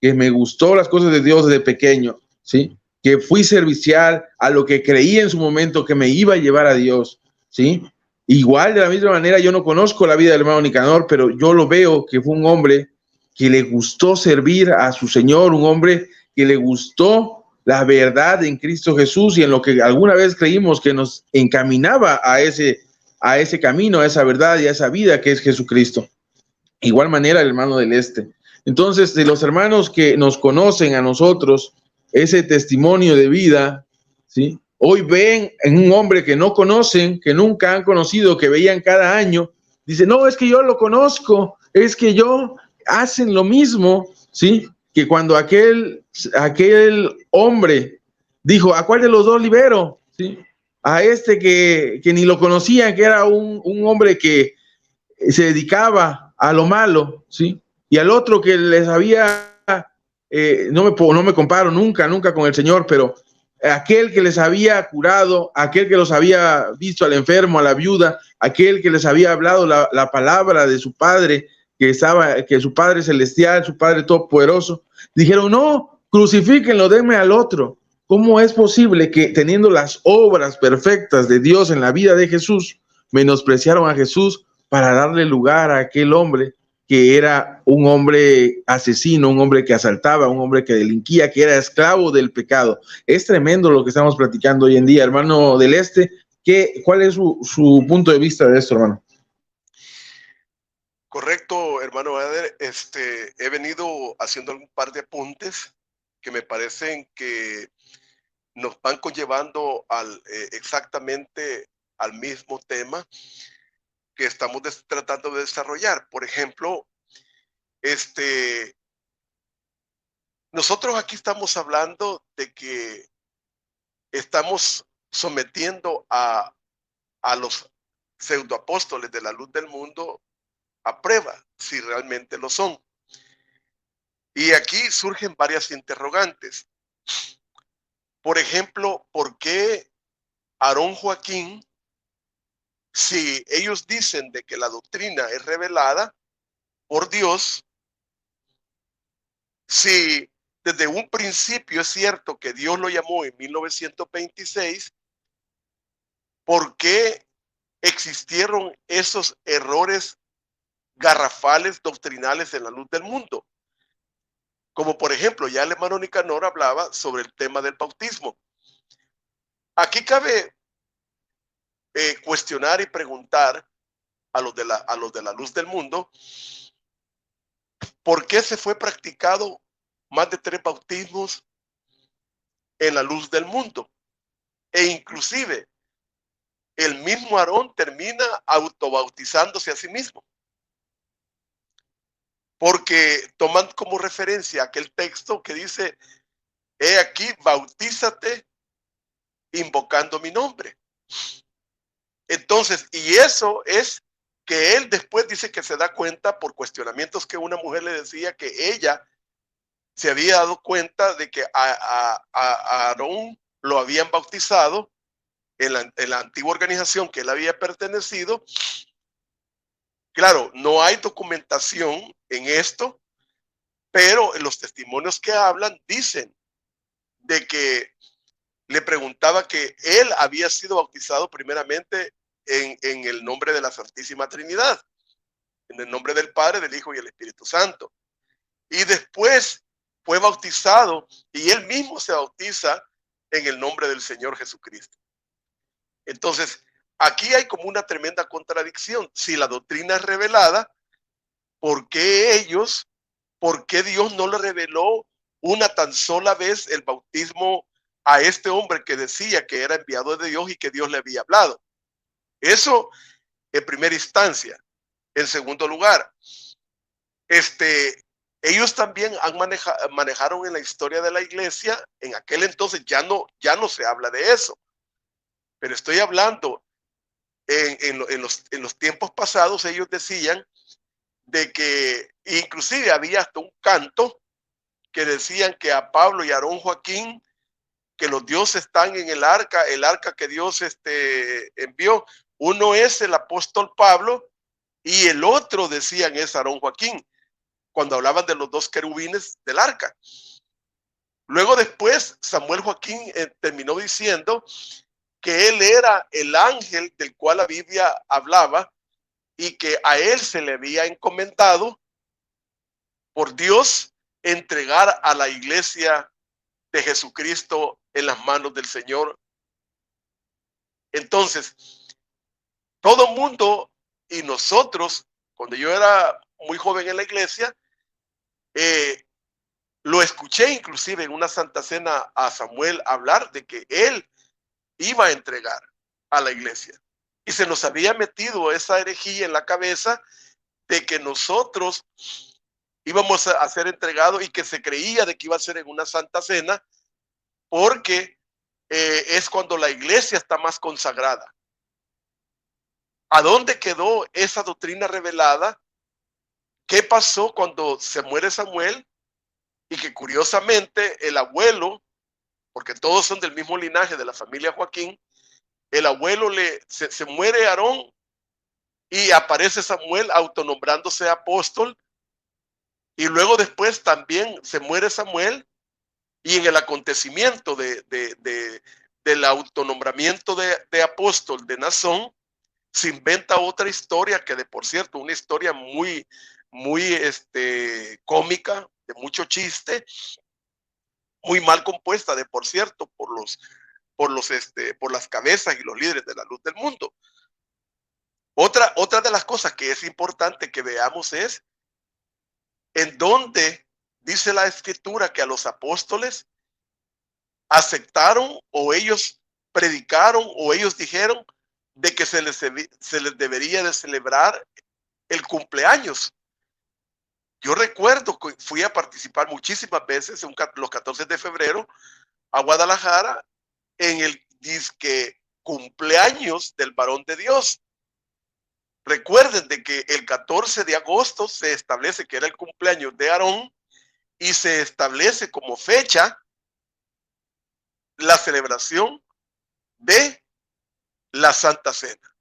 que me gustó las cosas de Dios desde pequeño, ¿sí? Que fui servicial a lo que creí en su momento que me iba a llevar a Dios, ¿sí? Igual, de la misma manera, yo no conozco la vida del hermano Nicanor, pero yo lo veo que fue un hombre que le gustó servir a su Señor, un hombre que le gustó la verdad en Cristo Jesús y en lo que alguna vez creímos que nos encaminaba a ese camino, a esa verdad y a esa vida que es Jesucristo. Igual manera el hermano del Entonces, de los hermanos que nos conocen a nosotros, ese testimonio de vida, ¿sí? Hoy ven en un hombre que no conocen, que nunca han conocido, que veían cada año, dicen, no, es que yo lo conozco, es que yo hacen lo mismo, ¿sí? Que cuando aquel hombre dijo, ¿a cuál de los dos libero? ¿Sí? A este que ni lo conocían, que era un hombre que se dedicaba a lo malo, ¿sí? Y al otro que les había, no me comparo nunca con el Señor, pero aquel que les había curado, aquel que los había visto al enfermo, a la viuda, aquel que les había hablado la palabra de su Padre, que su Padre celestial, su Padre todopoderoso, dijeron, no, crucifíquenlo, denme al otro. ¿Cómo es posible que teniendo las obras perfectas de Dios en la vida de Jesús, menospreciaron a Jesús para darle lugar a aquel hombre que era un hombre asesino, un hombre que asaltaba, un hombre que delinquía, que era esclavo del pecado? Es tremendo lo que estamos platicando hoy en día, hermano del ¿cuál es su punto de vista de esto, hermano? Correcto, hermano Ader. He venido haciendo un par de apuntes que me parecen que nos van conllevando exactamente al mismo tema que estamos tratando de desarrollar. Por ejemplo, nosotros aquí estamos hablando de que estamos sometiendo a los pseudoapóstoles de la luz del mundo a prueba. si realmente lo son. Y aquí surgen varias interrogantes. Por ejemplo, ¿por qué Aarón Joaquín, si ellos dicen de que la doctrina es revelada por Dios, si desde un principio es cierto que Dios lo llamó en 1926, ¿por qué existieron esos errores garrafales doctrinales en la luz del mundo? Como por ejemplo, ya el hermano Nicanor hablaba sobre el tema del bautismo. Aquí cabe cuestionar y preguntar a los de la luz del mundo, ¿por qué se fue practicado más de 3 bautismos en la luz del mundo? E inclusive el mismo Aarón termina autobautizándose a sí mismo, porque toman como referencia aquel texto que dice: he aquí, bautízate invocando mi nombre. Entonces, y eso es que él después dice que se da cuenta por cuestionamientos que una mujer le decía, que ella se había dado cuenta de que a Aarón lo habían bautizado en la antigua organización que él había pertenecido. Claro, no hay documentación en esto, pero en los testimonios que hablan dicen de que le preguntaba que él había sido bautizado primeramente en el nombre de la Santísima Trinidad, en el nombre del Padre, del Hijo y el Espíritu Santo. Y después fue bautizado y él mismo se bautiza en el nombre del Señor Jesucristo. Entonces, aquí hay como una tremenda contradicción. Si la doctrina es revelada, ¿por qué Dios no le reveló una tan sola vez el bautismo a este hombre que decía que era enviado de Dios y que Dios le había hablado? Eso en primera instancia. En segundo lugar, ellos también manejaron en la historia de la iglesia, en aquel entonces ya no se habla de eso, pero estoy hablando en los tiempos pasados. Ellos decían de que inclusive había hasta un canto que decían que a Pablo y a Aarón Joaquín, que los dioses están en el arca que Dios envió. Uno es el apóstol Pablo y el otro, decían, es Aarón Joaquín, cuando hablaban de los 2 querubines del arca. Luego después Samuel Joaquín terminó diciendo que él era el ángel del cual la Biblia hablaba y que a él se le había encomendado por Dios entregar a la iglesia de Jesucristo en las manos del Señor. Entonces, todo mundo y nosotros, cuando yo era muy joven en la iglesia, lo escuché inclusive en una Santa Cena a Samuel hablar de que él iba a entregar a la iglesia. Y se nos había metido esa herejía en la cabeza de que nosotros íbamos a ser entregados y que se creía de que iba a ser en una Santa Cena, porque es cuando la iglesia está más consagrada. ¿A dónde quedó esa doctrina revelada? ¿Qué pasó cuando se muere Samuel? Y que curiosamente el abuelo, porque todos son del mismo linaje de la familia Joaquín, el abuelo se muere Aarón y aparece Samuel autonombrándose apóstol, y luego después también se muere Samuel, y en el acontecimiento del autonombramiento de apóstol de Nazón, se inventa otra historia que, de por cierto, una historia muy cómica, de mucho chiste, muy mal compuesta, de por cierto, por las cabezas y los líderes de la luz del mundo. Otra de las cosas que es importante que veamos es en dónde dice la escritura que a los apóstoles aceptaron, o ellos predicaron, o ellos dijeron de que se les debería de celebrar el cumpleaños. Yo recuerdo que fui a participar muchísimas veces los 14 de febrero a Guadalajara en el disque cumpleaños del varón de Dios. Recuerden de que el 14 de agosto se establece que era el cumpleaños de Aarón y se establece como fecha la celebración de la Santa Cena.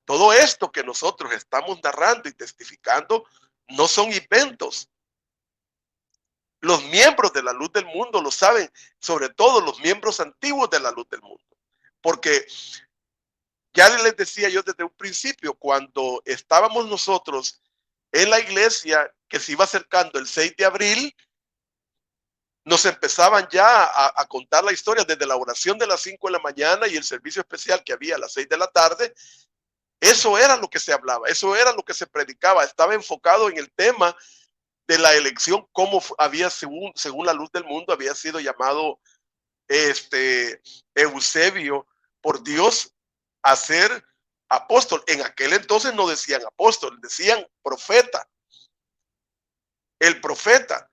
Todo esto que nosotros estamos narrando y testificando no son inventos. Los miembros de la Luz del Mundo lo saben, sobre todo los miembros antiguos de la Luz del Mundo. Porque ya les decía yo desde un principio, cuando estábamos nosotros en la iglesia, que se iba acercando el 6 de abril, nos empezaban ya a contar la historia desde la oración de las 5 de la mañana y el servicio especial que había a las 6 de la tarde. Eso era lo que se hablaba, eso era lo que se predicaba, estaba enfocado en el tema de la elección, cómo había, según la Luz del Mundo, había sido llamado Eusebio por Dios a ser apóstol. En aquel entonces no decían apóstol, decían profeta. El profeta.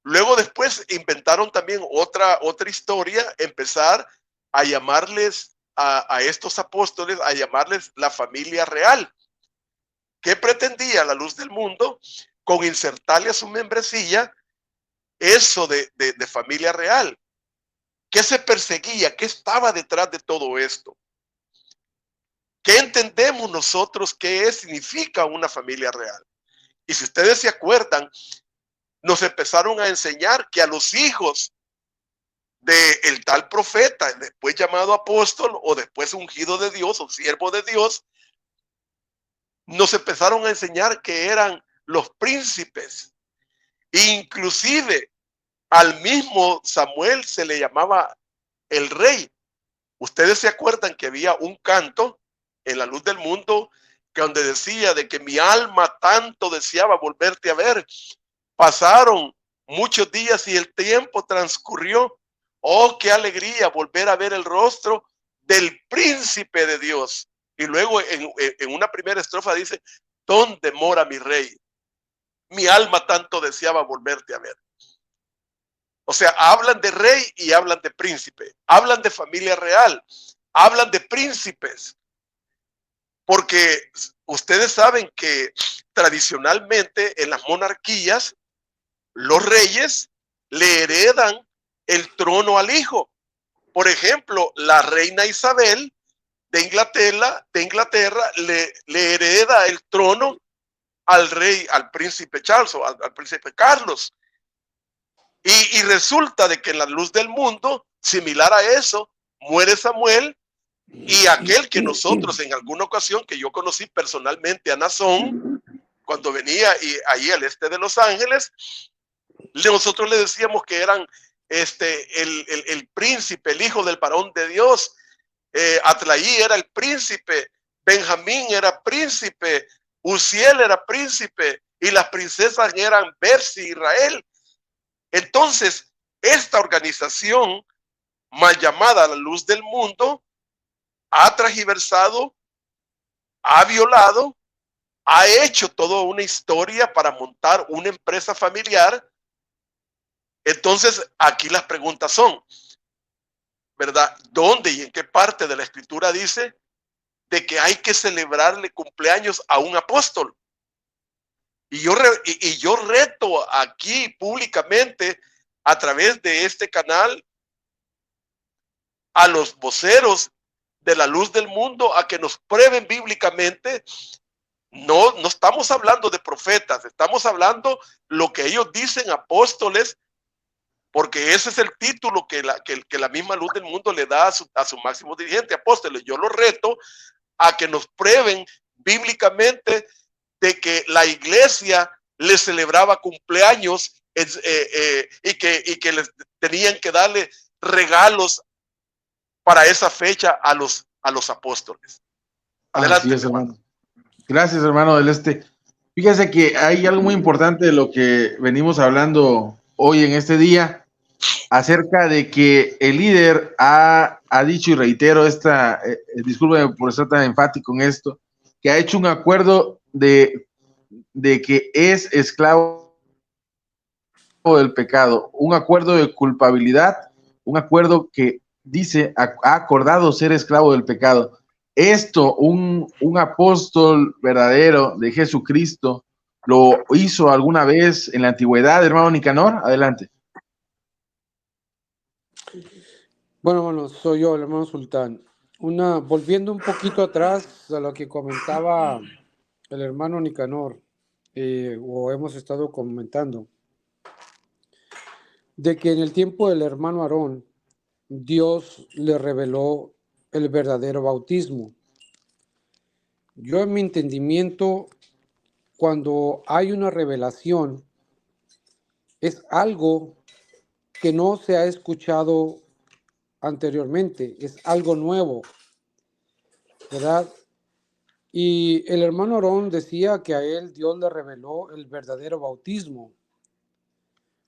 Luego después inventaron también otra historia, empezar a llamarles a estos apóstoles, a llamarles la familia real. ¿Qué pretendía la Luz del Mundo? Con insertarle a su membresía eso de familia real. ¿Qué se perseguía? ¿Qué estaba detrás de todo esto? ¿Qué entendemos nosotros qué significa una familia real? Y si ustedes se acuerdan, nos empezaron a enseñar que a los hijos del tal profeta, después llamado apóstol o después ungido de Dios o siervo de Dios, nos empezaron a enseñar que eran los príncipes. Inclusive al mismo Samuel se le llamaba el rey. Ustedes se acuerdan que había un canto en la Luz del Mundo que donde decía de que mi alma tanto deseaba volverte a ver. Pasaron muchos días y el tiempo transcurrió. Oh, qué alegría volver a ver el rostro del príncipe de Dios. Y luego en una primera estrofa dice, ¿dónde mora mi rey? Mi alma tanto deseaba volverte a ver. O sea, hablan de rey y hablan de príncipe. Hablan de familia real. Hablan de príncipes. Porque ustedes saben que tradicionalmente en las monarquías, los reyes le heredan el trono al hijo. Por ejemplo, la reina Isabel de Inglaterra le hereda el trono al rey, al príncipe Charles o al príncipe Carlos. Y resulta de que en la Luz del Mundo, similar a eso, muere Samuel y aquel que nosotros en alguna ocasión, que yo conocí personalmente a Nazón, cuando venía ahí al este de Los Ángeles, nosotros le decíamos que eran el príncipe, el hijo del varón de Dios. Atlaí era el príncipe, Benjamín era príncipe, Uziel era príncipe y las princesas eran Bersi y Israel. Entonces, esta organización mal llamada la Luz del Mundo ha transgiversado, ha violado, ha hecho toda una historia para montar una empresa familiar. Entonces, aquí las preguntas son, ¿verdad? ¿Dónde y en qué parte de la escritura dice de que hay que celebrarle cumpleaños a un apóstol? Y yo reto aquí públicamente a través de este canal a los voceros de la Luz del Mundo a que nos prueben bíblicamente. No estamos hablando de profetas, estamos hablando lo que ellos dicen apóstoles, porque ese es el título que la misma Luz del Mundo le da a su máximo dirigente, apóstoles. Yo lo reto a que nos prueben bíblicamente de que la iglesia les celebraba cumpleaños y que les tenían que darle regalos para esa fecha a los apóstoles. Adelante. Así es, hermano. Gracias, hermano del Este. Fíjese que hay algo muy importante de lo que venimos hablando hoy en este día, acerca de que el líder ha dicho, y reitero discúlpeme por estar tan enfático en esto, que ha hecho un acuerdo de que es esclavo del pecado, un acuerdo de culpabilidad, un acuerdo que dice, ha acordado ser esclavo del pecado. esto un apóstol verdadero de Jesucristo lo hizo alguna vez en la antigüedad, hermano Nicanor? Adelante. Bueno, soy yo, el hermano Sultán. Volviendo un poquito atrás a lo que comentaba el hermano Nicanor, o hemos estado comentando, de que en el tiempo del hermano Aarón, Dios le reveló el verdadero bautismo. Yo en mi entendimiento, cuando hay una revelación, es algo que no se ha escuchado anteriormente, es algo nuevo, ¿verdad? Y el hermano Aarón decía que a él Dios le reveló el verdadero bautismo,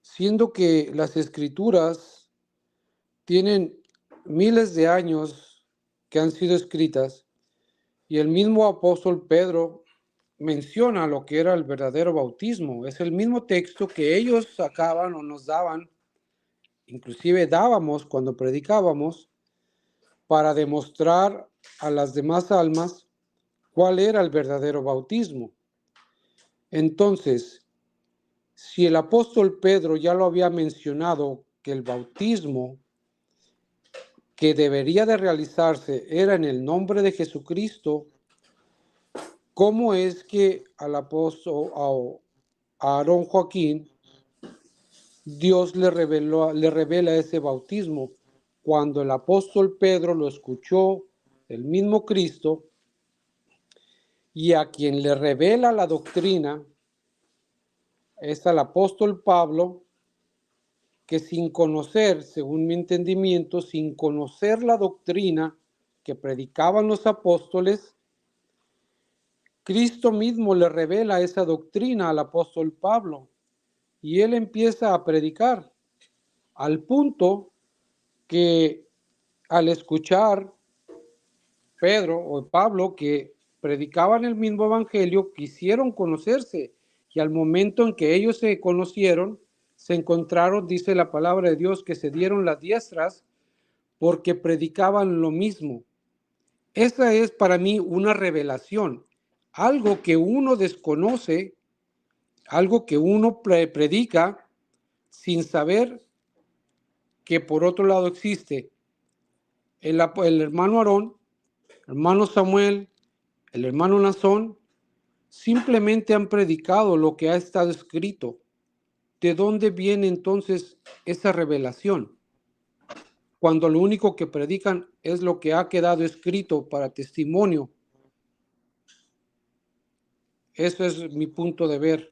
siendo que las escrituras tienen miles de años que han sido escritas, y el mismo apóstol Pedro menciona lo que era el verdadero bautismo. Es el mismo texto que ellos sacaban o nos daban, inclusive dábamos cuando predicábamos, para demostrar a las demás almas cuál era el verdadero bautismo. Entonces, si el apóstol Pedro ya lo había mencionado, que el bautismo que debería de realizarse era en el nombre de Jesucristo, ¿cómo es que al apóstol a Aarón Joaquín Dios le revela ese bautismo cuando el apóstol Pedro lo escuchó del mismo Cristo, y a quien le revela la doctrina es al apóstol Pablo, que sin conocer, según mi entendimiento, sin conocer la doctrina que predicaban los apóstoles, Cristo mismo le revela esa doctrina al apóstol Pablo y él empieza a predicar, al punto que al escuchar Pedro o Pablo que predicaban el mismo evangelio, quisieron conocerse, y al momento en que ellos se conocieron, se encontraron, dice la palabra de Dios, que se dieron las diestras porque predicaban lo mismo. Esa es para mí una revelación, algo que uno desconoce, algo que uno predica sin saber que por otro lado existe. El hermano Aarón, el hermano Samuel, el hermano Nazón, simplemente han predicado lo que ha estado escrito. ¿De dónde viene entonces esa revelación? Cuando lo único que predican es lo que ha quedado escrito para testimonio. Eso es mi punto de ver.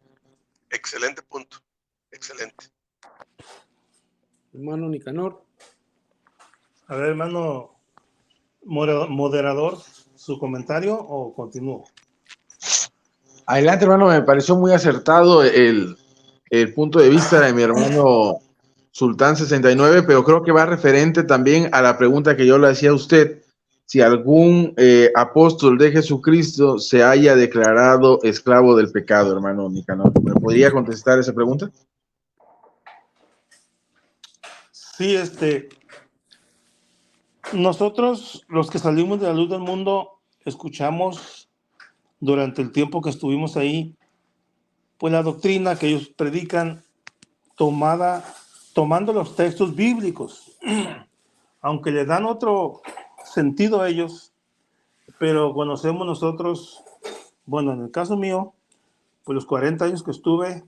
Excelente punto. Excelente. Hermano Nicanor. A ver, hermano moderador, ¿su comentario o continúo? Adelante, hermano, me pareció muy acertado el punto de vista de mi hermano Sultán 69, pero creo que va referente también a la pregunta que yo le hacía a usted, si algún apóstol de Jesucristo se haya declarado esclavo del pecado, hermano Nicanor. ¿Me podría contestar esa pregunta? Sí, nosotros, los que salimos de la luz del mundo, escuchamos durante el tiempo que estuvimos ahí, pues la doctrina que ellos predican, tomando los textos bíblicos, aunque le dan otro sentido a ellos, pero conocemos nosotros, bueno, en el caso mío, pues los 40 años que estuve,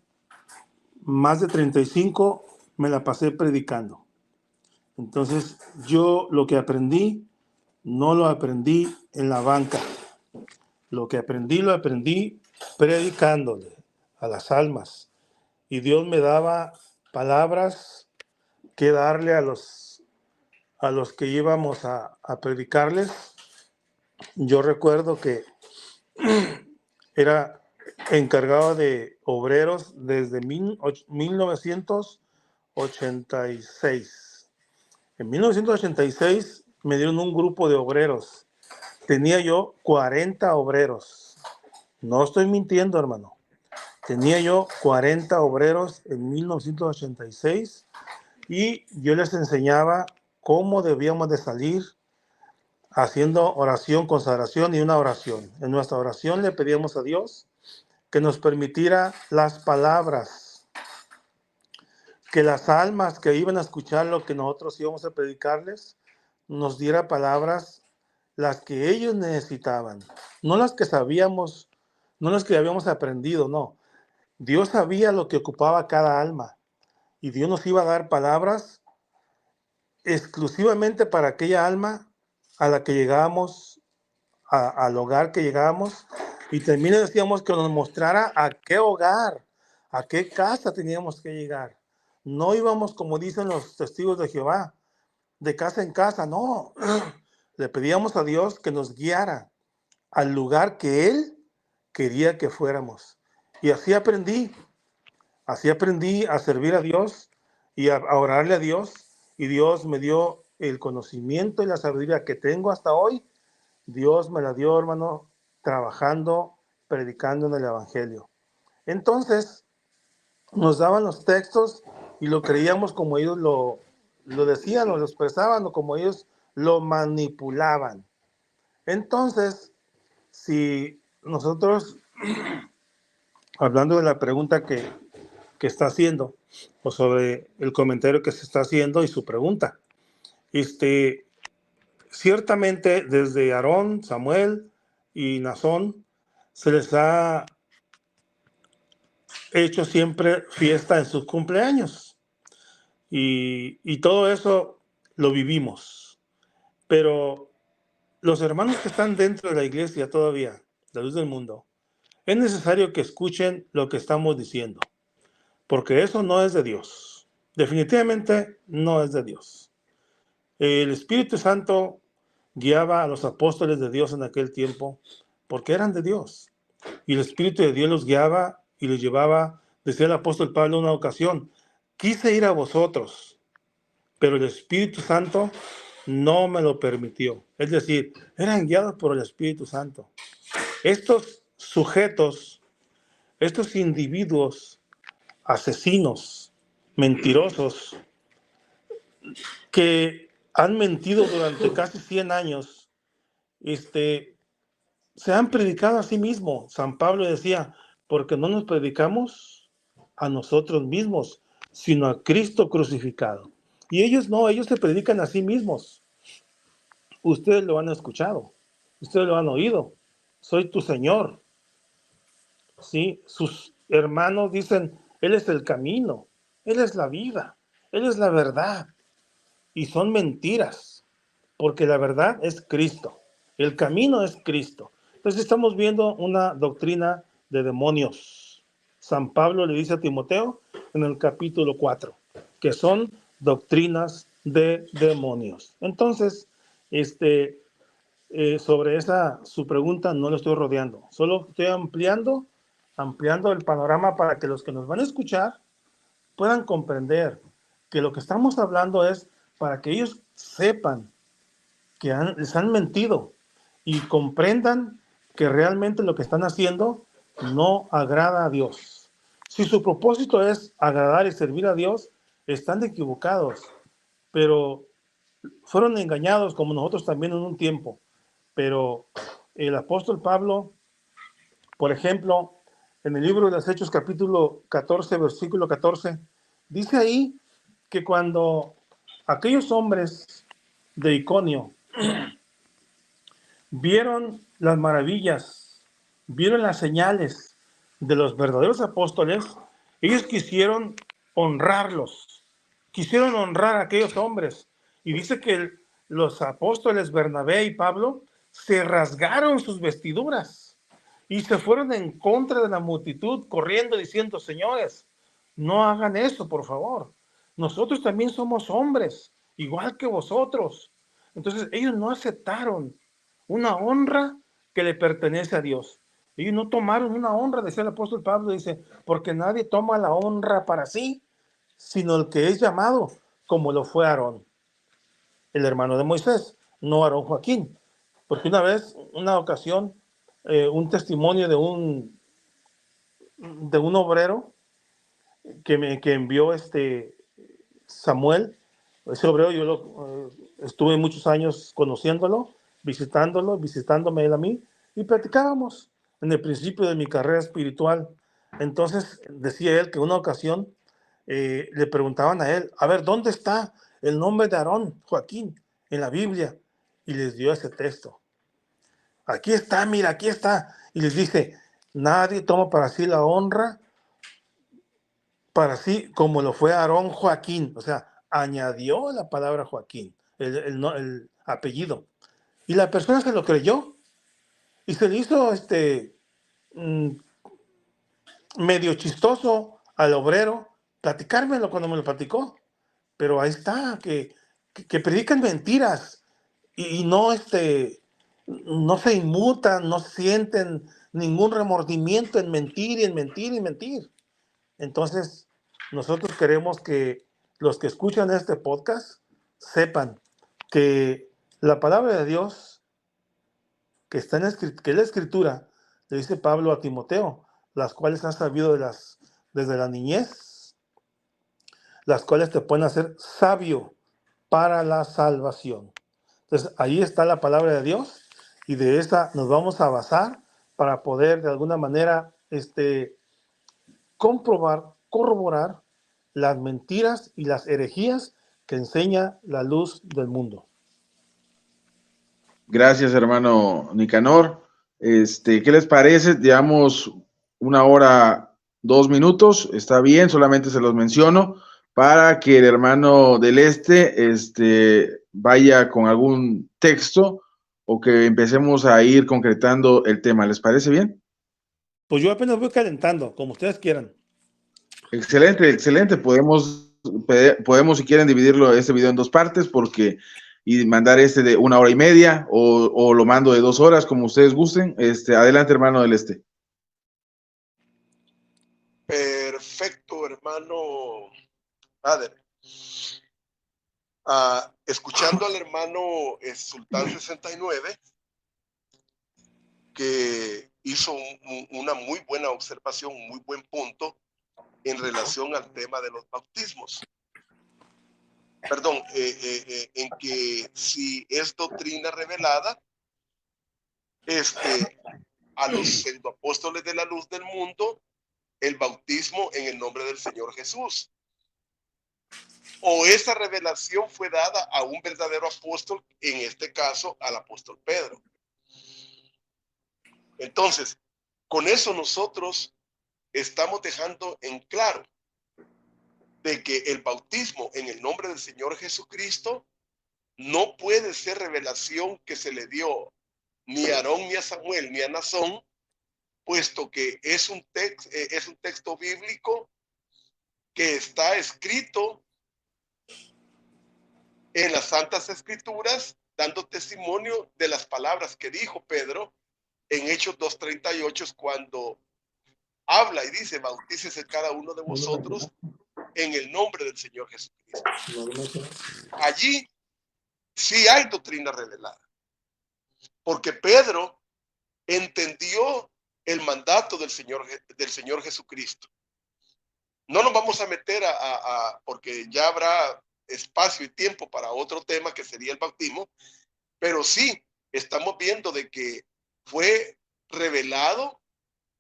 más de 35 me la pasé predicando. Entonces, yo lo que aprendí, no lo aprendí en la banca. Lo que aprendí, lo aprendí predicándole a las almas. Y Dios me daba palabras que darle a los que íbamos a predicarles. Yo recuerdo que era encargado de obreros desde 1986. En 1986 me dieron un grupo de obreros. Tenía yo 40 obreros. No estoy mintiendo, hermano. Tenía yo 40 obreros en 1986 y yo les enseñaba cómo debíamos de salir haciendo oración, consagración y una oración. En nuestra oración le pedíamos a Dios que nos permitiera las palabras, que las almas que iban a escuchar lo que nosotros íbamos a predicarles, nos diera palabras las que ellos necesitaban, no las que sabíamos, no las que habíamos aprendido, no. Dios sabía lo que ocupaba cada alma y Dios nos iba a dar palabras exclusivamente para aquella alma a la que llegábamos, al hogar que llegábamos, y también decíamos que nos mostrara a qué hogar, a qué casa teníamos que llegar. No íbamos, como dicen los testigos de Jehová, de casa en casa, no. Le pedíamos a Dios que nos guiara al lugar que Él quería que fuéramos. Y así aprendí a servir a Dios y a orarle a Dios, y Dios me dio el conocimiento y la sabiduría que tengo hasta hoy. Dios me la dio, hermano, trabajando, predicando en el Evangelio. Entonces, nos daban los textos y lo creíamos como ellos lo decían o lo expresaban o como ellos lo manipulaban. Entonces, si nosotros, hablando de la pregunta que está haciendo, o sobre el comentario que se está haciendo y su pregunta, ciertamente desde Aarón, Samuel y Nazón se les ha hecho siempre fiesta en sus cumpleaños y todo eso lo vivimos, pero los hermanos que están dentro de la iglesia todavía, la luz del mundo, es necesario que escuchen lo que estamos diciendo, porque eso no es de Dios, definitivamente no es de Dios. El Espíritu Santo guiaba a los apóstoles de Dios en aquel tiempo porque eran de Dios. Y el Espíritu de Dios los guiaba y los llevaba, decía el apóstol Pablo en una ocasión, quise ir a vosotros, pero el Espíritu Santo no me lo permitió. Es decir, eran guiados por el Espíritu Santo. Estos sujetos, estos individuos asesinos, mentirosos, que han mentido durante casi 100 años, se han predicado a sí mismos. San Pablo decía, porque no nos predicamos a nosotros mismos, sino a Cristo crucificado. Y ellos no, ellos se predican a sí mismos. Ustedes lo han escuchado, ustedes lo han oído. Soy tu Señor. ¿Sí? Sus hermanos dicen, Él es el camino, Él es la vida, Él es la verdad. Y son mentiras, porque la verdad es Cristo. El camino es Cristo. Entonces estamos viendo una doctrina de demonios. San Pablo le dice a Timoteo en el capítulo 4, que son doctrinas de demonios. Entonces, sobre su pregunta no lo estoy rodeando, solo estoy ampliando el panorama para que los que nos van a escuchar puedan comprender que lo que estamos hablando es para que ellos sepan que les han mentido y comprendan que realmente lo que están haciendo no agrada a Dios. Si su propósito es agradar y servir a Dios, están equivocados, pero fueron engañados como nosotros también en un tiempo. Pero el apóstol Pablo, por ejemplo, en el libro de los Hechos, capítulo 14, versículo 14, dice ahí que cuando aquellos hombres de Iconio vieron las maravillas, vieron las señales de los verdaderos apóstoles, ellos quisieron honrarlos, quisieron honrar a aquellos hombres. Y dice que los apóstoles Bernabé y Pablo se rasgaron sus vestiduras y se fueron en contra de la multitud, corriendo diciendo, señores, no hagan eso, por favor. Nosotros también somos hombres, igual que vosotros. Entonces ellos no aceptaron una honra que le pertenece a Dios. Ellos no tomaron una honra, decía el apóstol Pablo, dice, porque nadie toma la honra para sí, sino el que es llamado, como lo fue Aarón, el hermano de Moisés, no Aarón Joaquín. Porque una ocasión, un testimonio de un obrero que envió Samuel, ese obrero yo estuve muchos años conociéndolo, visitándome él a mí, y platicábamos en el principio de mi carrera espiritual. Entonces decía él que en una ocasión le preguntaban a él, a ver, ¿dónde está el nombre de Aarón, Joaquín, en la Biblia? Y les dio ese texto. Aquí está, mira, aquí está. Y les dice, nadie toma para sí la honra, para sí, como lo fue Aarón Joaquín. O sea, añadió la palabra Joaquín, el apellido. Y la persona se lo creyó y se le hizo medio chistoso al obrero platicármelo cuando me lo platicó. Pero ahí está, que predican mentiras y no, no se inmutan, no sienten ningún remordimiento en mentir y en mentir y mentir. Entonces, nosotros queremos que los que escuchan este podcast sepan que la palabra de Dios, que está que es la Escritura, le dice Pablo a Timoteo, las cuales has sabido desde la niñez, las cuales te pueden hacer sabio para la salvación. Entonces, ahí está la palabra de Dios y de esa nos vamos a basar para poder de alguna manera comprobar, corroborar las mentiras y las herejías que enseña la luz del mundo. Gracias, hermano Nicanor. ¿Qué les parece? Llevamos 1 hora, 2 minutos. Está bien, solamente se los menciono para que el hermano del vaya con algún texto o que empecemos a ir concretando el tema. ¿Les parece bien? Pues yo apenas voy calentando, como ustedes quieran. Excelente, excelente. Podemos, si quieren, dividirlo este video en 2 partes y mandar de 1 hora y media o lo mando de 2 horas, como ustedes gusten. Adelante, hermano del Perfecto, hermano Ader. Escuchando al hermano Sultán 69, que hizo una muy buena observación, un muy buen punto en relación al tema de los bautismos. Perdón, en que si es doctrina revelada, a los pseudoapóstoles de la luz del mundo, el bautismo en el nombre del Señor Jesús. O esa revelación fue dada a un verdadero apóstol, en este caso al apóstol Pedro. Entonces, con eso nosotros estamos dejando en claro de que el bautismo en el nombre del Señor Jesucristo no puede ser revelación que se le dio ni a Aarón, ni a Samuel, ni a Nazón, puesto que es un texto bíblico que está escrito en las Santas Escrituras, dando testimonio de las palabras que dijo Pedro en Hechos 2:38, cuando habla y dice, bautícese cada uno de vosotros en el nombre del Señor Jesucristo. Allí sí hay doctrina revelada, porque Pedro entendió el mandato del Señor Jesucristo. No nos vamos a meter porque ya habrá espacio y tiempo para otro tema que sería el bautismo, pero sí estamos viendo de que fue revelado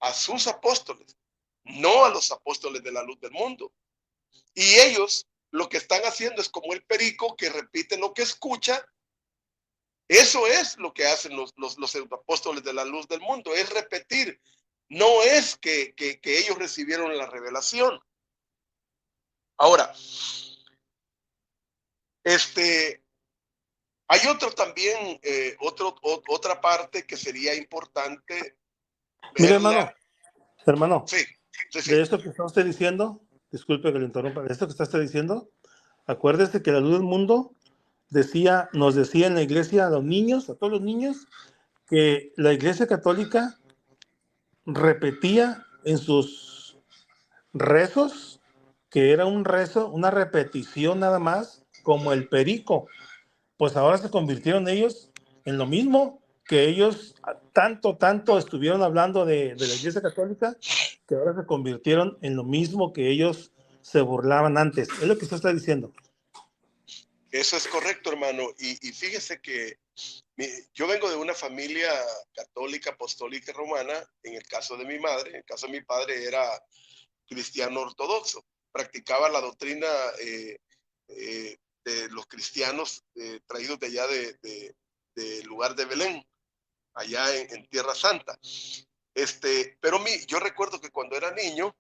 a sus apóstoles, no a los apóstoles de la luz del mundo. Y ellos lo que están haciendo es como el perico que repite lo que escucha. Eso es lo que hacen los apóstoles de la luz del mundo, es repetir. No es que ellos recibieron la revelación. Ahora, hay también, otra parte que sería importante. Mira, hermano, sí. De esto que está usted diciendo, disculpe que le interrumpa, de esto que está usted diciendo, acuérdese que la luz del mundo nos decía en la iglesia a los niños, a todos los niños, que la iglesia católica repetía en sus rezos, que era un rezo, una repetición nada más, como el perico. Pues ahora se convirtieron ellos en lo mismo que ellos tanto estuvieron hablando de la iglesia católica, que ahora se convirtieron en lo mismo que ellos se burlaban antes. Es lo que usted está diciendo. Eso es correcto, hermano. Y fíjese que Yo vengo de una familia católica, apostólica y romana. En el caso de mi madre, en el caso de mi padre era cristiano ortodoxo. Practicaba la doctrina de los cristianos traídos de allá del lugar de Belén, allá en Tierra Santa. Pero yo recuerdo que cuando era niño,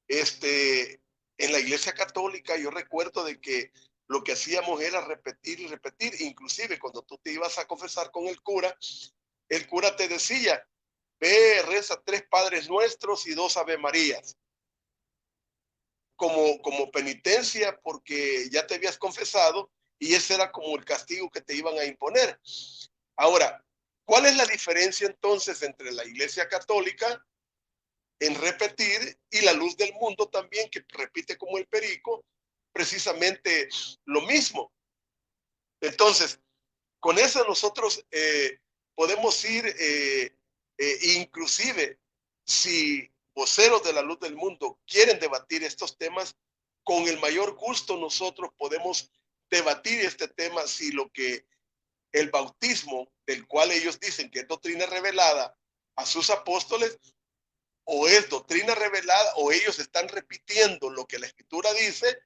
en la iglesia católica, yo recuerdo de que lo que hacíamos era repetir y repetir. Inclusive cuando tú te ibas a confesar con el cura te decía, ve, reza 3 Padres Nuestros y 2 Ave Marías, como penitencia, porque ya te habías confesado y ese era como el castigo que te iban a imponer. Ahora, ¿cuál es la diferencia entonces entre la iglesia católica en repetir y la luz del mundo también, que repite como el perico, precisamente lo mismo? Entonces, con eso nosotros podemos ir, inclusive, si voceros de la luz del mundo quieren debatir estos temas, con el mayor gusto nosotros podemos debatir este tema, si lo que el bautismo, del cual ellos dicen que es doctrina revelada a sus apóstoles, o es doctrina revelada, o ellos están repitiendo lo que la Escritura dice,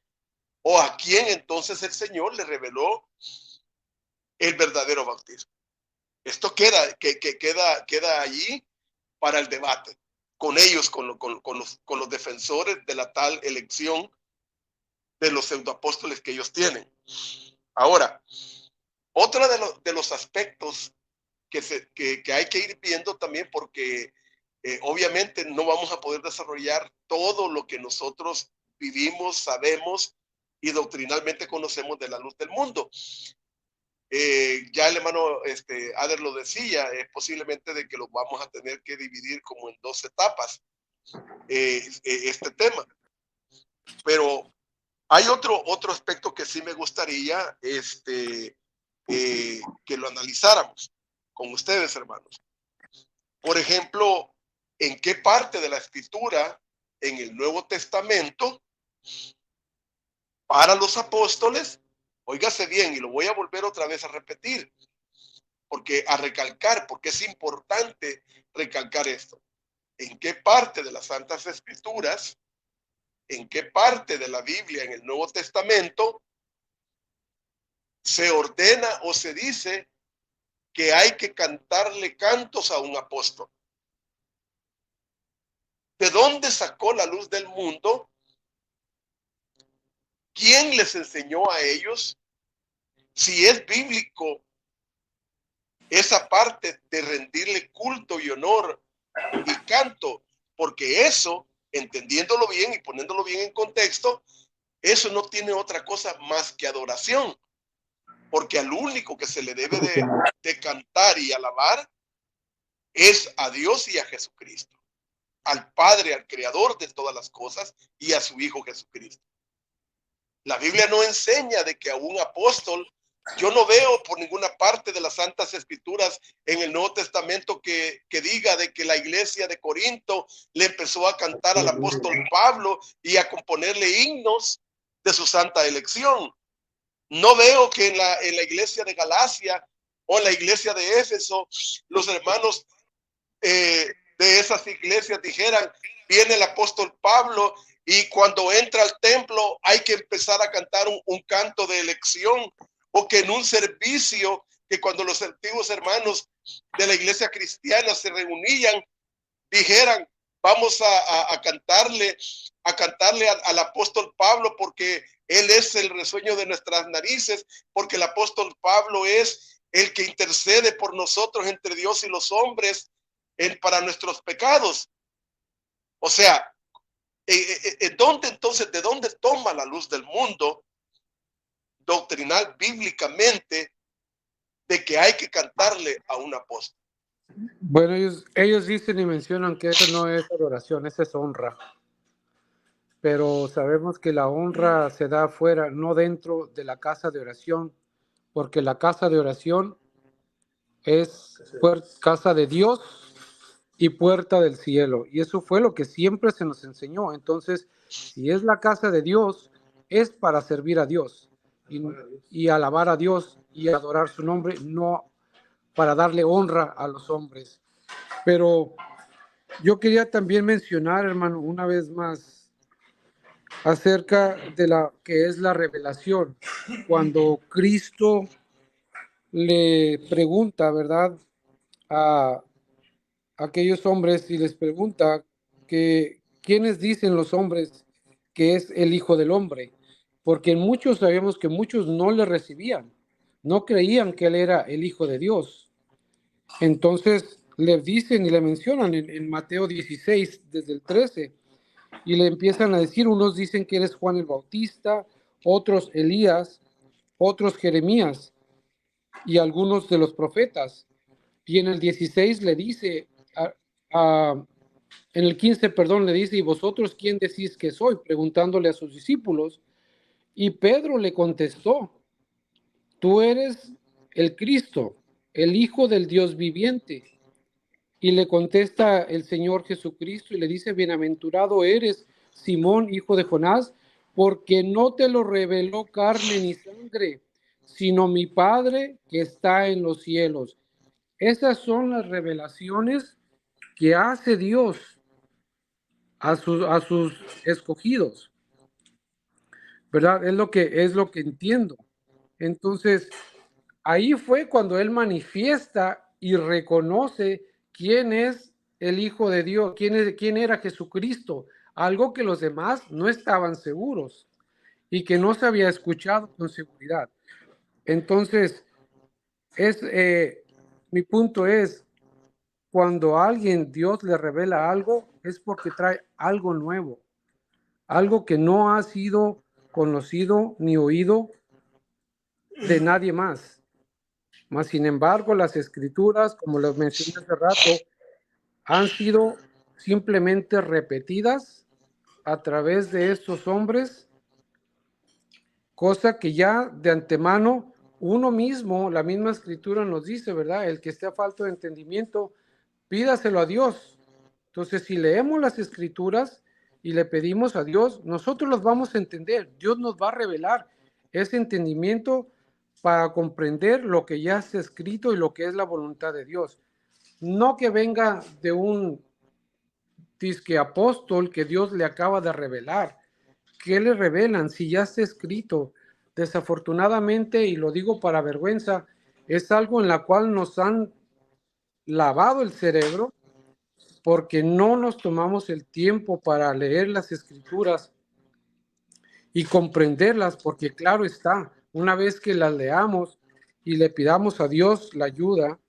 o a quién entonces el Señor le reveló el verdadero bautismo. Esto queda allí para el debate, con ellos, con los defensores de la tal elección de los pseudoapóstoles que ellos tienen. Ahora, otro de los aspectos que hay que ir viendo también, porque obviamente no vamos a poder desarrollar todo lo que nosotros vivimos, sabemos y doctrinalmente conocemos de la luz del mundo. Ya el hermano Ader lo decía, es posiblemente de que lo vamos a tener que dividir como en 2 etapas, este tema. Pero hay otro aspecto que sí me gustaría que lo analizáramos con ustedes, hermanos. Por ejemplo, ¿en qué parte de la Escritura en el Nuevo Testamento para los apóstoles? Óigase bien, y lo voy a volver otra vez a repetir, porque es importante recalcar esto. ¿En qué parte de las Santas Escrituras, en qué parte de la Biblia en el Nuevo Testamento se ordena o se dice que hay que cantarle cantos a un apóstol? ¿De dónde sacó la luz del mundo? ¿Quién les enseñó a ellos? Si es bíblico esa parte de rendirle culto y honor y canto, porque eso, entendiéndolo bien y poniéndolo bien en contexto, eso no tiene otra cosa más que adoración, porque al único que se le debe de cantar y alabar es a Dios y a Jesucristo, al Padre, al Creador de todas las cosas, y a su Hijo Jesucristo. La Biblia no enseña de que a un apóstol, yo no veo por ninguna parte de las Santas Escrituras en el Nuevo Testamento que diga de que la iglesia de Corinto le empezó a cantar al apóstol Pablo y a componerle himnos de su santa elección. No veo que en la iglesia de Galacia o en la iglesia de Éfeso los hermanos de esas iglesias dijeran, viene el apóstol Pablo y cuando entra al templo hay que empezar a cantar un canto de elección, o que en un servicio, que cuando los antiguos hermanos de la iglesia cristiana se reunían, dijeran, vamos a cantarle al apóstol Pablo, porque él es el resueño de nuestras narices, porque el apóstol Pablo es el que intercede por nosotros entre Dios y los hombres para nuestros pecados. O sea, ¿dónde entonces, de dónde toma la luz del mundo doctrinal bíblicamente de que hay que cantarle a un apóstol? Bueno, ellos dicen y mencionan que eso no es adoración, eso es honra. Pero sabemos que la honra se da afuera, no dentro de la casa de oración, porque la casa de oración es casa de Dios y puerta del cielo. Y eso fue lo que siempre se nos enseñó. Entonces, si es la casa de Dios, es para servir a Dios y alabar a Dios y adorar su nombre, no para darle honra a los hombres. Pero yo quería también mencionar, hermano, una vez más, acerca de la que es la revelación. Cuando Cristo le pregunta, ¿verdad?, a aquellos hombres y les pregunta que quiénes dicen los hombres que es el Hijo del Hombre, porque muchos sabemos que muchos no le recibían, no creían que él era el Hijo de Dios. Entonces le dicen y le mencionan en Mateo 16, desde el 13, y le empiezan a decir, unos dicen que eres Juan el Bautista, otros Elías, otros Jeremías y algunos de los profetas. Y en el 16 le dice, en el 15, perdón, le dice, ¿y vosotros quién decís que soy? Preguntándole a sus discípulos. Y Pedro le contestó, tú eres el Cristo, el Hijo del Dios viviente. Y le contesta el Señor Jesucristo y le dice, bienaventurado eres, Simón, hijo de Jonás, porque no te lo reveló carne ni sangre, sino mi Padre que está en los cielos. Esas son las revelaciones que hace Dios a sus escogidos, ¿verdad? Es lo que entiendo. Entonces, ahí fue cuando él manifiesta y reconoce quién es el Hijo de Dios, quién era Jesucristo, algo que los demás no estaban seguros y que no se había escuchado con seguridad. Entonces, mi punto es, cuando a alguien Dios le revela algo, es porque trae algo nuevo, algo que no ha sido conocido ni oído de nadie más. Mas, sin embargo, las escrituras, como lo mencioné hace rato, han sido simplemente repetidas a través de estos hombres, cosa que ya de antemano uno mismo, la misma escritura nos dice, ¿verdad? El que esté a falta de entendimiento, pídaselo a Dios. Entonces, si leemos las escrituras y le pedimos a Dios, nosotros los vamos a entender. Dios nos va a revelar ese entendimiento para comprender lo que ya está escrito y lo que es la voluntad de Dios. No que venga de un disque apóstol que Dios le acaba de revelar. ¿Qué le revelan si ya está escrito? Desafortunadamente, y lo digo para vergüenza, es algo en la cual nos han lavado el cerebro porque no nos tomamos el tiempo para leer las escrituras y comprenderlas, porque claro está, una vez que las leamos y le pidamos a Dios la ayuda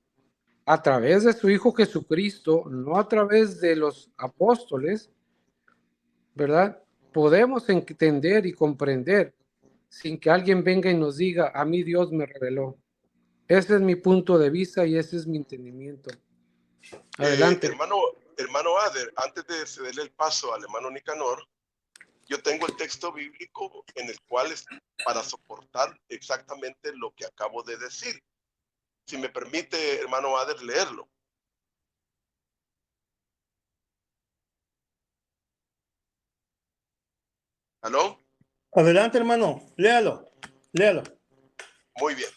a través de su Hijo Jesucristo, no a través de los apóstoles, ¿verdad? Podemos entender y comprender sin que alguien venga y nos diga, a mí Dios me reveló. Ese es mi punto de vista y ese es mi entendimiento. Adelante. Hermano Ader, antes de cederle el paso al hermano Nicanor, yo tengo el texto bíblico en el cual es para soportar exactamente lo que acabo de decir. Si me permite, hermano Ader, leerlo. ¿Aló? Adelante, hermano, léalo. Muy bien.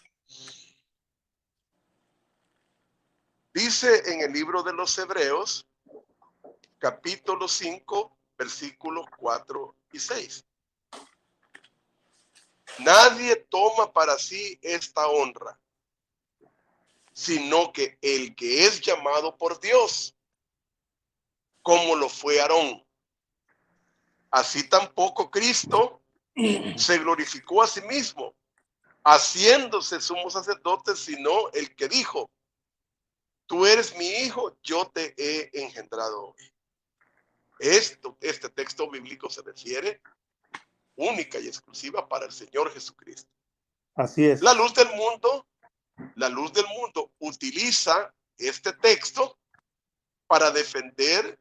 Dice en el libro de los Hebreos, capítulo 5, versículos 4 y 6. Nadie toma para sí esta honra, sino que el que es llamado por Dios, como lo fue Aarón. Así tampoco Cristo se glorificó a sí mismo, haciéndose sumo sacerdote, sino el que dijo, tú eres mi hijo, yo te he engendrado hoy. Este texto bíblico se refiere única y exclusiva para el Señor Jesucristo. Así es. La luz del mundo utiliza este texto para defender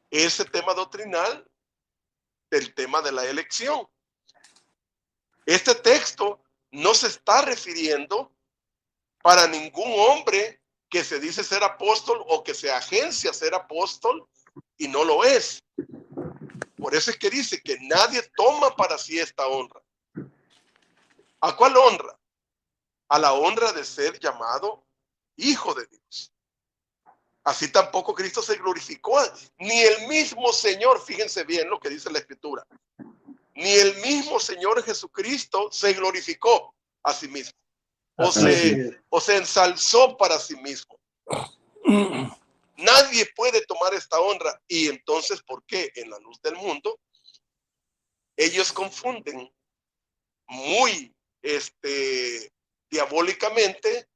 ese tema doctrinal del tema de la elección. Este texto no se está refiriendo para ningún hombre que se dice ser apóstol o que se agencia ser apóstol y no lo es. Por eso es que dice que nadie toma para sí esta honra. ¿A cuál honra? A la honra de ser llamado hijo de Dios. Así tampoco Cristo se glorificó, ni el mismo Señor, fíjense bien lo que dice la Escritura, ni el mismo Señor Jesucristo se glorificó a sí mismo, o se ensalzó para sí mismo. Nadie puede tomar esta honra. Y entonces, ¿por qué en la luz del mundo ellos confunden muy diabólicamente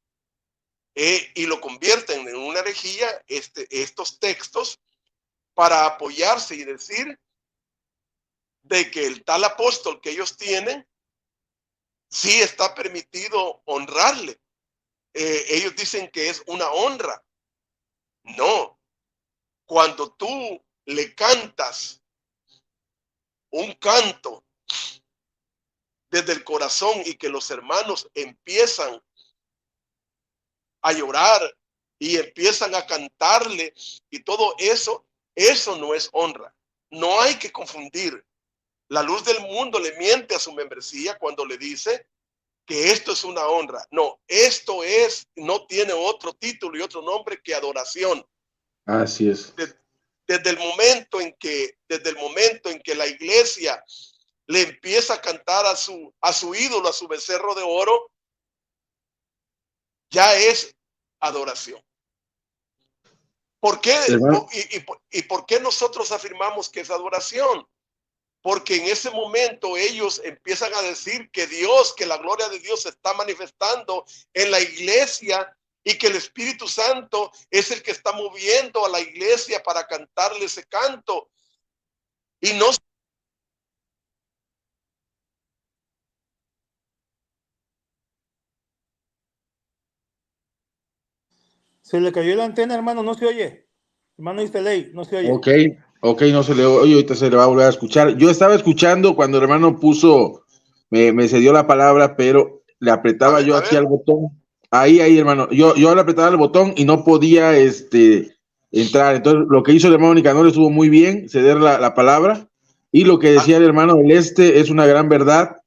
y lo convierten en una herejía estos textos para apoyarse y decir de que el tal apóstol que ellos tienen sí está permitido honrarle? Ellos dicen que es una honra. No, cuando tú le cantas un canto desde el corazón y que los hermanos empiezan a llorar y empiezan a cantarle y todo eso, eso no es honra. No hay que confundir. La luz del mundo le miente a su membresía cuando le dice que esto es una honra. No, esto no tiene otro título y otro nombre que adoración. Así es. Desde el momento en que la iglesia le empieza a cantar a su ídolo, a su becerro de oro, ya es adoración. ¿Por qué? ¿Y por qué nosotros afirmamos que es adoración? Porque en ese momento ellos empiezan a decir que que la gloria de Dios se está manifestando en la iglesia y que el Espíritu Santo es el que está moviendo a la iglesia para cantarle ese canto. Y no Se le cayó la antena, hermano, no se oye. Hermano Isteley, no se oye. Ok, no se le oye, ahorita se le va a volver a escuchar. Yo estaba escuchando cuando el hermano me cedió la palabra, pero le apretaba yo aquí al botón. Ahí, hermano. Yo le apretaba el botón y no podía entrar. Entonces, lo que hizo el hermano Nicanor estuvo muy bien, ceder la palabra. Y lo que decía el hermano del es una gran verdad.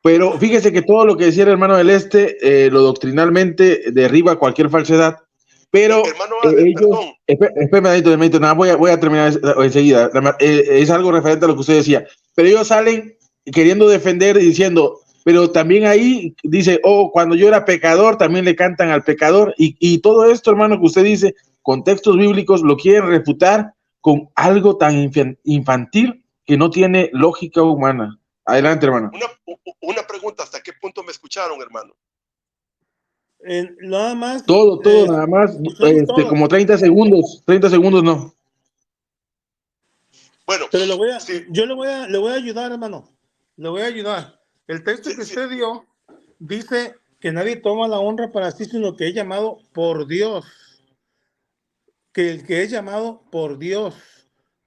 Pero fíjese que todo lo que decía el hermano del lo doctrinalmente derriba cualquier falsedad. Pero hermano, ellos, espérame, nada, voy a terminar enseguida. Es algo referente a lo que usted decía. Pero ellos salen queriendo defender y diciendo, pero también ahí dice, cuando yo era pecador, también le cantan al pecador. Y todo esto, hermano, que usted dice, con textos bíblicos, lo quieren refutar con algo tan infantil que no tiene lógica humana. Adelante, hermano. Una pregunta, ¿hasta qué punto me escucharon, hermano? Nada más. Todo, nada más, todo. como 30 segundos no. Bueno, pero yo le voy a ayudar, hermano. Le voy a ayudar. El texto que usted dio dice que nadie toma la honra para sí, sino que es llamado por Dios. Que el que es llamado por Dios,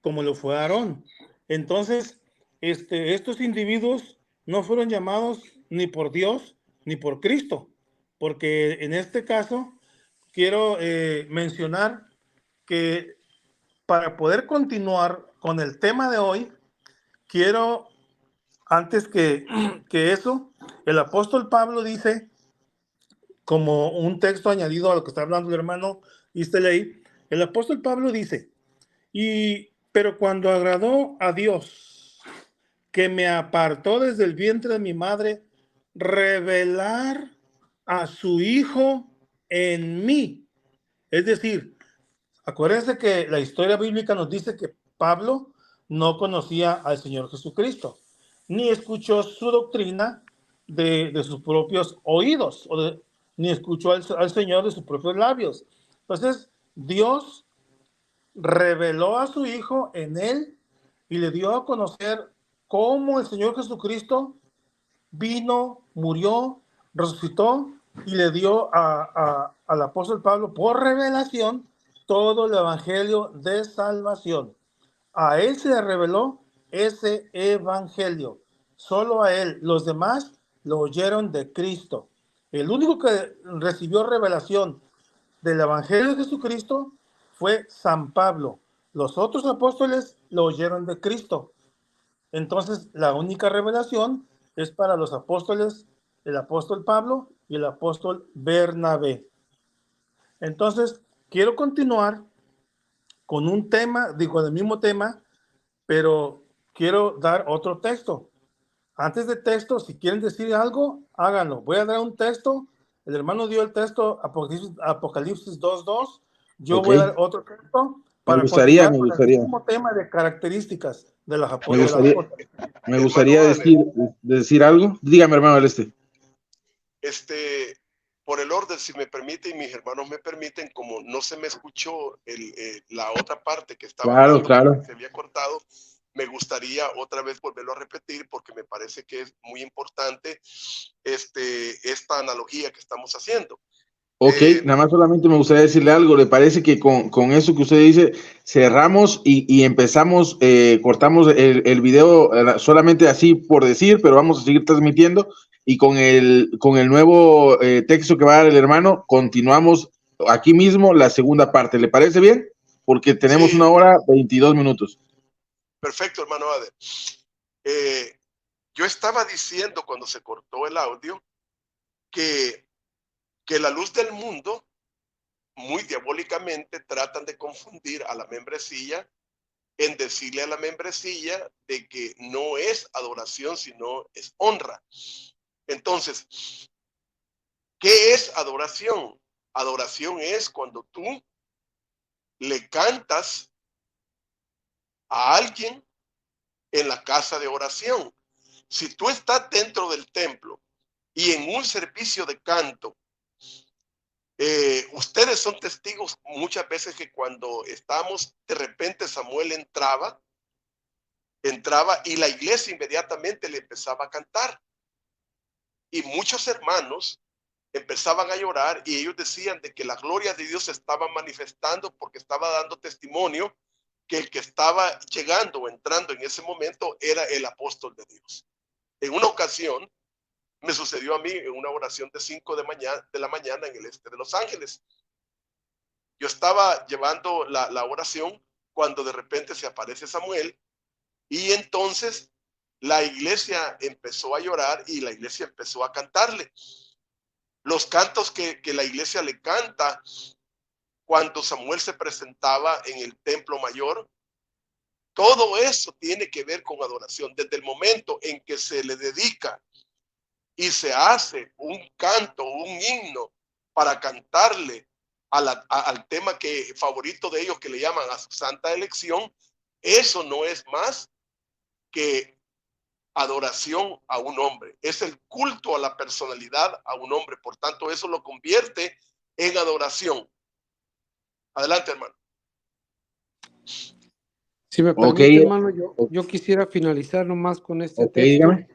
como lo fue Aarón. Entonces, estos individuos no fueron llamados ni por Dios ni por Cristo, porque en este caso quiero mencionar que para poder continuar con el tema de hoy, quiero, antes que eso, el apóstol Pablo dice, como un texto añadido a lo que está hablando el hermano Isteley, el apóstol Pablo dice, pero cuando agradó a Dios, que me apartó desde el vientre de mi madre, revelar a su Hijo en mí. Es decir, acuérdense que la historia bíblica nos dice que Pablo no conocía al Señor Jesucristo, ni escuchó su doctrina de sus propios oídos, ni escuchó al Señor de sus propios labios. Entonces, Dios reveló a su Hijo en él y le dio a conocer cómo el Señor Jesucristo vino, murió, resucitó y le dio al apóstol Pablo por revelación todo el evangelio de salvación. A él se le reveló ese evangelio, solo a él. Los demás lo oyeron de Cristo. El único que recibió revelación del evangelio de Jesucristo fue San Pablo. Los otros apóstoles lo oyeron de Cristo. Entonces, la única revelación es para los apóstoles, el apóstol Pablo y el apóstol Bernabé. Entonces, quiero continuar con un tema, digo, del mismo tema, pero quiero dar otro texto. Antes de texto, si quieren decir algo, háganlo. Voy a dar un texto. El hermano dio el texto Apocalipsis 2:2. Yo Ok, voy a dar otro texto me para gustaría, continuar me con el gustaría, mismo tema de características de las me de las gustaría, apóstoles. me Hermano gustaría Ade, decir algo. Dígame, hermano Celeste. por el orden, si me permite y mis hermanos me permiten, como no se me escuchó la otra parte que estaba Claro, hablando, claro. se había cortado, me gustaría otra vez volverlo a repetir porque me parece que es muy importante esta analogía que estamos haciendo. Ok, nada más solamente me gustaría decirle algo. ¿Le parece que con eso que usted dice cerramos y empezamos, cortamos el video solamente así por decir, pero vamos a seguir transmitiendo y con el nuevo texto que va a dar el hermano, continuamos aquí mismo la segunda parte? ¿Le parece bien? Porque tenemos Sí, 1 hora 22 minutos. perfecto, hermano Ade. Yo estaba diciendo cuando se cortó el audio que la luz del mundo muy diabólicamente tratan de confundir a la membresía en decirle a la membresía de que no es adoración, sino es honra. Entonces, ¿qué es adoración? Adoración es cuando tú le cantas a alguien en la casa de oración. Si tú estás dentro del templo y en un servicio de canto, ustedes son testigos muchas veces que cuando estamos, de repente Samuel entraba y la iglesia inmediatamente le empezaba a cantar. Y muchos hermanos empezaban a llorar y ellos decían de que la gloria de Dios se estaba manifestando porque estaba dando testimonio que el que estaba llegando o entrando en ese momento era el apóstol de Dios. En una ocasión me sucedió a mí en una oración de 5 de la mañana en el este de Los Ángeles. Yo estaba llevando la oración cuando de repente se aparece Samuel y entonces la iglesia empezó a llorar y la iglesia empezó a cantarle. Los cantos que la iglesia le canta cuando Samuel se presentaba en el templo mayor, todo eso tiene que ver con adoración. Desde el momento en que se le dedica y se hace un canto, un himno para cantarle al tema favorito de ellos que le llaman a su santa elección, eso no es más que adoración a un hombre. Es el culto a la personalidad a un hombre. Por tanto, eso lo convierte en adoración. Adelante, hermano. Si me permite, hermano, yo quisiera finalizar nomás con este texto. Dígame.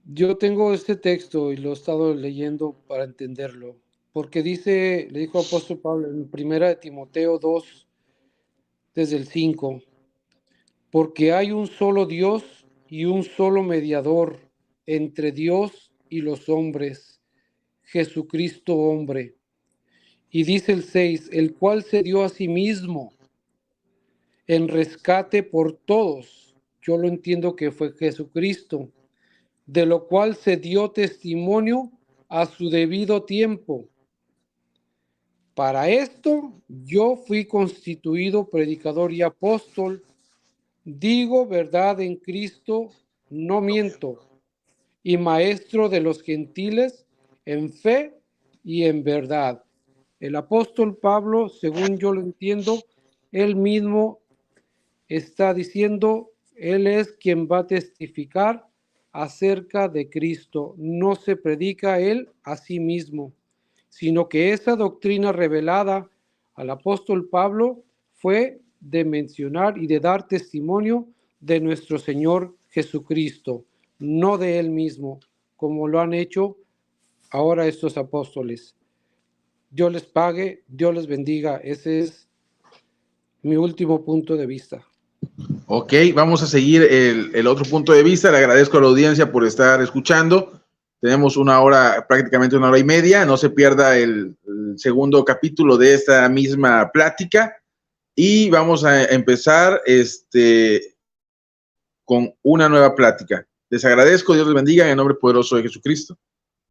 Yo tengo este texto y lo he estado leyendo para entenderlo, porque le dijo apóstol Pablo en 1 Timoteo 2, desde el 5, porque hay un solo Dios y un solo mediador entre Dios y los hombres, Jesucristo hombre. Y dice el 6, el cual se dio a sí mismo en rescate por todos. Yo lo entiendo que fue Jesucristo, de lo cual se dio testimonio a su debido tiempo. Para esto yo fui constituido predicador y apóstol. Digo verdad en Cristo, no miento, y maestro de los gentiles en fe y en verdad. El apóstol Pablo, según yo lo entiendo, él mismo está diciendo, él es quien va a testificar acerca de Cristo. No se predica él a sí mismo, sino que esa doctrina revelada al apóstol Pablo fue de mencionar y de dar testimonio de nuestro Señor Jesucristo, no de él mismo, como lo han hecho ahora estos apóstoles. Dios les pague, Dios les bendiga. Ese es mi último punto de vista. Ok, vamos a seguir el otro punto de vista. Le agradezco a la audiencia por estar escuchando. Tenemos prácticamente 1 hora y media. No se pierda el segundo capítulo de esta misma plática. Y vamos a empezar con una nueva plática. Les agradezco, Dios les bendiga en el nombre poderoso de Jesucristo.